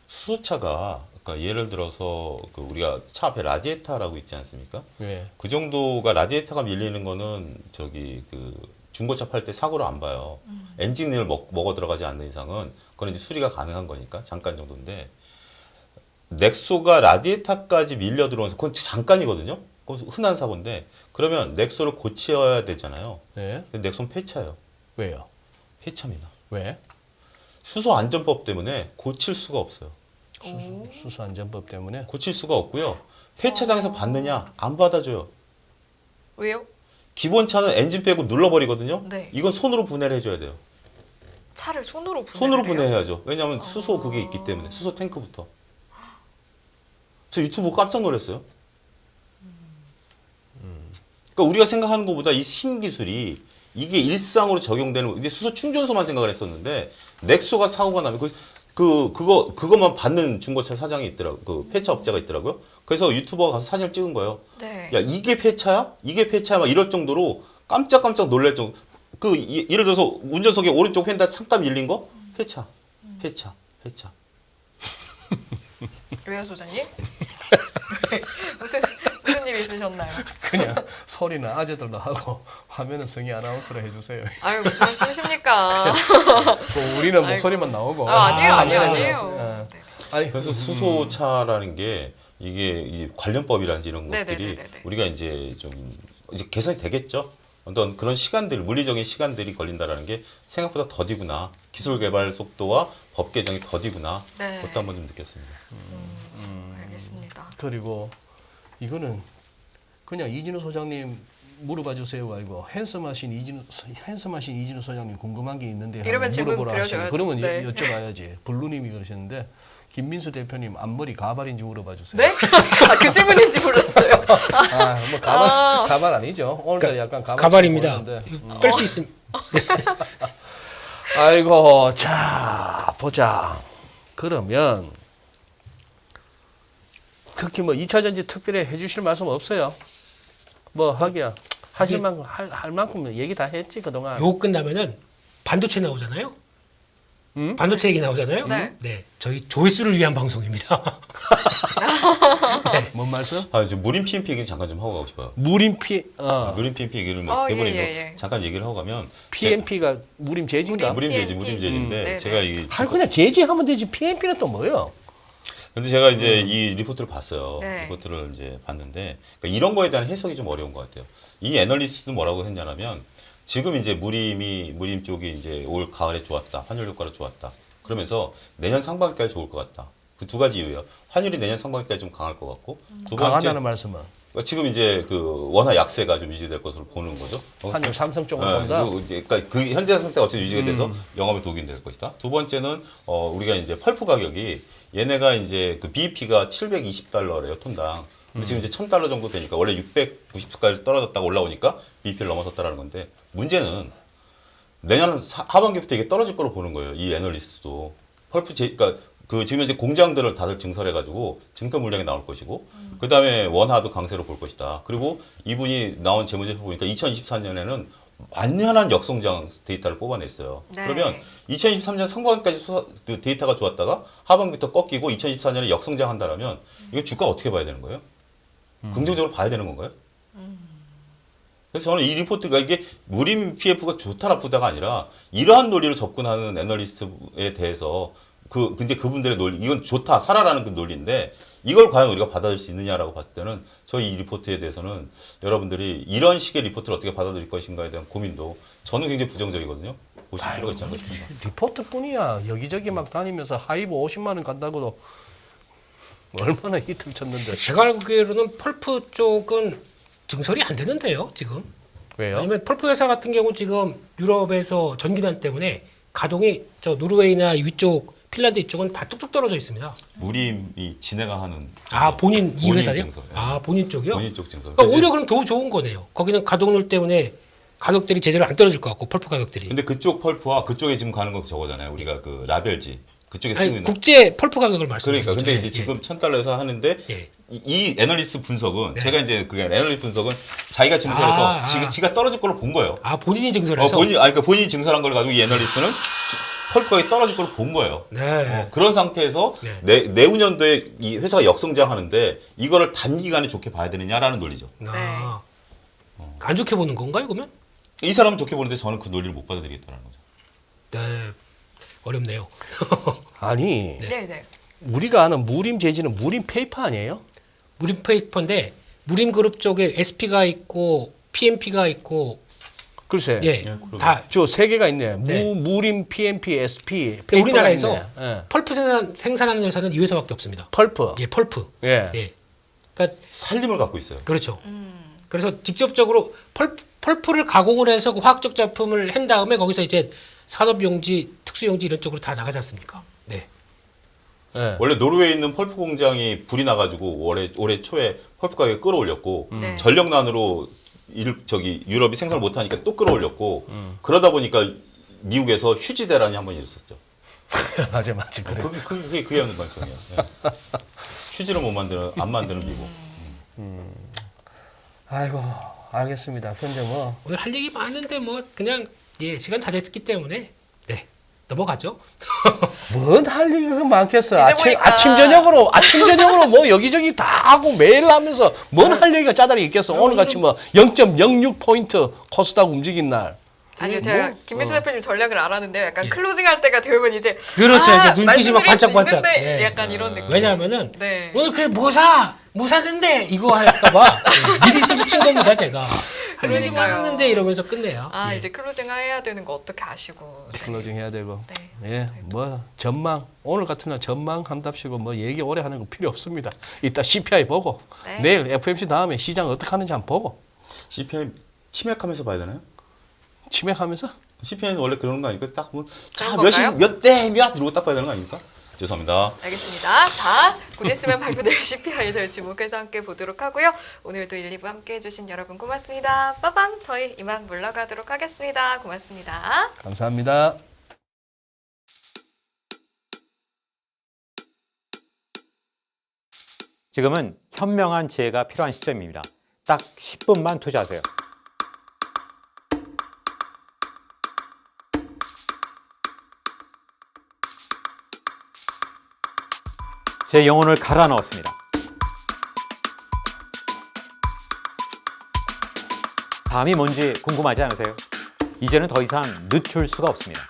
수소차가 그러니까 예를 들어서 그 우리가 차 앞에 라디에이터라고 있지 않습니까? 예. 그 정도가 라디에이터가 밀리는 거는 저기 그 중고차 팔 때 사고를 안 봐요. 엔진을 먹어 들어가지 않는 이상은 그건 이제 수리가 가능한 거니까 잠깐 정도인데 넥소가 라디에이터까지 밀려 들어오면서 그건 잠깐이거든요. 그건 흔한 사고인데 그러면 넥소를 고쳐야 되잖아요. 예. 근데 넥소는 폐차예요. 왜요? 폐차입니다. 왜? 수소 안전법 때문에 고칠 수가 없어요. 수소안전법 때문에. 고칠 수가 없고요. 폐차장에서 받느냐? 안 받아줘요. 왜요? 기본 차는 엔진 빼고 눌러버리거든요. 네. 이건 손으로 분해를 해줘야 돼요. 차를 손으로 분해를 손으로 해요? 분해해야죠. 왜냐하면 수소 그게 있기 때문에. 수소 탱크부터. 저 유튜브 깜짝 놀랐어요. 그러니까 우리가 생각하는 것보다 이 신기술이 이게 일상으로 적용되는 이게 수소 충전소만 생각을 했었는데 넥소가 사고가 나면 그것만 받는 중고차 사장이 있더라고 그 폐차 업자가 있더라고요. 그래서 유튜버가 가서 사진을 찍은 거예요. 네. 야 이게 폐차야? 이게 폐차야? 막 이럴 정도로 깜짝깜짝 놀랄 정도. 예를 들어서 운전석에 오른쪽 휀다 잠깐 밀린 거 폐차. 왜요, 소장님? 무슨 일 있으셨나요? 그냥 소리는 아재들도 하고 화면은 성희 아나운서로 해주세요. 아유, 무슨 말씀이십니까? 또 우리는 목소리만 나오고. 아니에요. 예. 네. 아니 그래서 수소차라는 게 이게 관련법이라든지 이런 것들이 네네네네. 우리가 이제 좀 이제 개선이 되겠죠. 어떤 그런 시간들, 물리적인 시간들이 걸린다라는 게 생각보다 더디구나. 기술 개발 속도와 법 개정이 더디구나. 네. 그것도 한번 좀 느꼈습니다. 알겠습니다. 그리고 이거는 그냥 이진우 소장님 물어봐 주세요가 아니고 핸섬하신 이진우 소장님 궁금한 게 있는데 이러면 한번 질문 물어보라 하시면 드려줘야죠. 그러면 네. 여쭤봐야지. 블루님이 그러셨는데 김민수 대표님 앞머리 가발인지 물어봐 주세요. 네? 아, 그 질문인지 몰랐어요. 뭐 가발 아니죠. 오늘도 약간 가발입니다. 뺄 수 있음. 아이고 자 보자. 그러면 특히 뭐 2차 전지 특별히 해주실 말씀 없어요? 뭐 하기야 하실 만큼 할 만큼 얘기 다 했지 그동안. 요 끝나면은 반도체 나오잖아요. 반도체 얘기 나오잖아요. 네. 저희 조회수를 위한 방송입니다. 뭔 말씀? 이제 무림 PMP 얘기는 잠깐 좀 하고 가고 싶어요. 무림 무림 PMP 얘기를 뭐 대본에 예. 잠깐 얘기를 하고 가면 PMP가 무림 제지인가? 무림 제지, PMP. 무림 제지인데 네네. 제가 이 그냥 제지하면 되지. PMP는 또 뭐예요? 근데 제가 이제 이 리포트를 봤어요. 네. 리포트를 이제 봤는데 그러니까 이런 거에 대한 해석이 좀 어려운 것 같아요. 이 애널리스트는 뭐라고 했냐면 지금 이제 무림 쪽이 이제 올 가을에 좋았다. 환율 효과로 좋았다. 그러면서 내년 상반기까지 좋을 것 같다. 그 두 가지 이유예요. 환율이 내년 상반기까지 좀 강할 것 같고 두 번째 강하다는 말씀은 지금 이제 그 원화 약세가 좀 유지될 것으로 보는 거죠. 환율 삼성 쪽으로 본다. 그러니까 그 현재 상태가 어쨌든 유지가 돼서 영업에 도움이 될 것이다. 두 번째는 우리가 이제 펄프 가격이 얘네가 이제 그 BEP가 720달러래요 톤당. 근데 지금 이제 1,000달러 정도 되니까 원래 690까지 떨어졌다가 올라오니까 BEP를 넘어섰다라는 건데 문제는 내년 하반기부터 이게 떨어질 거로 보는 거예요. 이 애널리스트도 그러니까 그 지금 이제 공장들을 다들 증설해가지고 증설 물량이 나올 것이고 그 다음에 원화도 강세로 볼 것이다. 그리고 이분이 나온 재무제표 보니까 2024년에는 완연한 역성장 데이터를 뽑아냈어요. 네. 그러면 2023년 상반기까지 그 데이터가 좋았다가 하반기부터 꺾이고 2024년에 역성장 한다라면 이거 주가 어떻게 봐야 되는 거예요? 긍정적으로 봐야 되는 건가요? 그래서 저는 이 리포트가 이게 무림 PF가 좋다 나쁘다가 아니라 이러한 논리로 접근하는 애널리스트에 대해서 근데 그분들의 논리 이건 좋다 살아라는 그 논리인데 이걸 과연 우리가 받아들일 수 있느냐라고 봤을 때는 저희 이 리포트에 대해서는 여러분들이 이런 식의 리포트를 어떻게 받아들일 것인가에 대한 고민도 저는 굉장히 부정적이거든요. 보실 필요가 있지 않을까 싶습니다. 리포트뿐이야. 여기저기 막 다니면서 하이브 50만 원 간다고도 얼마나 히트를 쳤는데. 제가 알기로는 펄프 쪽은 증설이 안 되는데요, 지금. 왜요? 왜냐면 펄프 회사 같은 경우 지금 유럽에서 전기난 때문에 가동이 저 노르웨이나 위쪽 핀란드 이쪽은 다 뚝뚝 떨어져 있습니다. 무림이 진해가 하는 본인 이 본인 회사요? 증설. 예. 본인 쪽이요? 본인 쪽 증설. 그러니까 오히려 그럼 더 좋은 거네요. 거기는 가동률 때문에 가격들이 제대로 안 떨어질 것 같고 펄프 가격들이. 근데 그쪽 펄프와 그쪽에 지금 가는 건 저거잖아요. 우리가 그 라벨지 그쪽에 쓰고 아니, 있는 국제 펄프 가격을 말씀드리는 그러니까 근데 거죠. 이제 지금 1,000달러에서 하는데 예. 이 애널리스트 분석은 네. 제가 이제 그 애널리스트 분석은 자기가 증설해서 지가 떨어질 걸로 본 거예요. 본인이 증설해서. 그러니까 본인이 증설한 걸 가지고 이 애널리스트는 펄프 가격이 떨어질 걸로 본 거예요. 네. 그런 상태에서 네. 내후년도에 이 회사가 역성장하는데 이거를 단기간에 좋게 봐야 되느냐라는 논리죠. 안 좋게 보는 건가요, 그러면? 이 사람은 좋게 보는데 저는 그 논리를 못 받아들이겠다는 거죠. 네. 어렵네요. 아니 네. 우리가 아는 무림 제지는 무림 페이퍼 아니에요? 무림 페이퍼인데 무림 그룹 쪽에 SP가 있고 PMP가 있고 글쎄. 예. 다 저 세 개가 있네. 네. 무림, PMP, SP. 근데 우리나라에서 있네. 예. 펄프 생산하는 회사는 이 회사밖에 없습니다. 펄프. 예, 펄프. 예. 예. 그러니까 살림을 갖고 있어요. 그렇죠. 그래서 직접적으로 펄프를 가공을 해서 그 화학적 제품을 한 다음에 거기서 이제 산업용지, 특수용지 이런 쪽으로 다 나가지 않습니까? 네. 예. 원래 노르웨이에 있는 펄프 공장이 불이 나가지고 올해 초에 펄프 가격을 끌어올렸고 네. 전력난으로 유럽이 생산을 못하니까 또 끌어올렸고 그러다 보니까 미국에서 휴지 대란이 한 번 일었었죠. 맞아 그래. 그게 하는 말씀이에요. 예. 휴지를 안 만드는 미국. 아이고 알겠습니다. 현재 뭐 오늘 할 얘기 많은데 뭐 그냥 시간 다 됐기 때문에 넘어가죠. 뭔 할 얘기가 많겠어. 이제 보니까- 아침 저녁으로 뭐 여기저기 다 하고 매일 하면서 뭔 할 얘기가 짜다리 있겠어. 오늘 같이 뭐 0.06 포인트 코스닥 움직인 날. 아니요, 제가 김민수 대표님 전략을 알았는데 약간 클로징할 때가 되면 이제 그렇죠. 이제 눈빛이 막 말씀드릴 수 반짝반짝. 있는데 네. 약간 이런 느낌. 왜냐하면은 네. 오늘 그래 뭐 사는데 이거 할까봐 미리 선수 친 겁니다 제가. 그러니까요. 하는데 이러면서 끝내요. 아 이제 클로징 해야 되는 거 어떻게 아시고. 클로징 해야 되고. 네. 예, 뭐 전망 오늘 같은 날 전망 한답시고 뭐 얘기 오래 하는 거 필요 없습니다. 이따 CPI 보고 네. 내일 FMC 다음에 시장 어떻게 하는지 한번 보고 CPI 치맥하면서 봐야 되나요? 치맥하면서 CPI는 원래 그러는 거 아닙니까? 딱 보면 자, 그런 건가요? 몇 대 몇 이러고 딱 봐야 되는 거 아닙니까? 죄송합니다. 알겠습니다. 자, 곧 있으면 발표될 CPI 저희 주목해서 함께 보도록 하고요. 오늘도 1, 2부 함께 해주신 여러분 고맙습니다. 빠밤 저희 이만 물러가도록 하겠습니다. 고맙습니다. 감사합니다. 지금은 현명한 지혜가 필요한 시점입니다. 딱 10분만 투자하세요. 제 영혼을 갈아 넣었습니다. 다음이 뭔지 궁금하지 않으세요? 이제는 더 이상 늦출 수가 없습니다.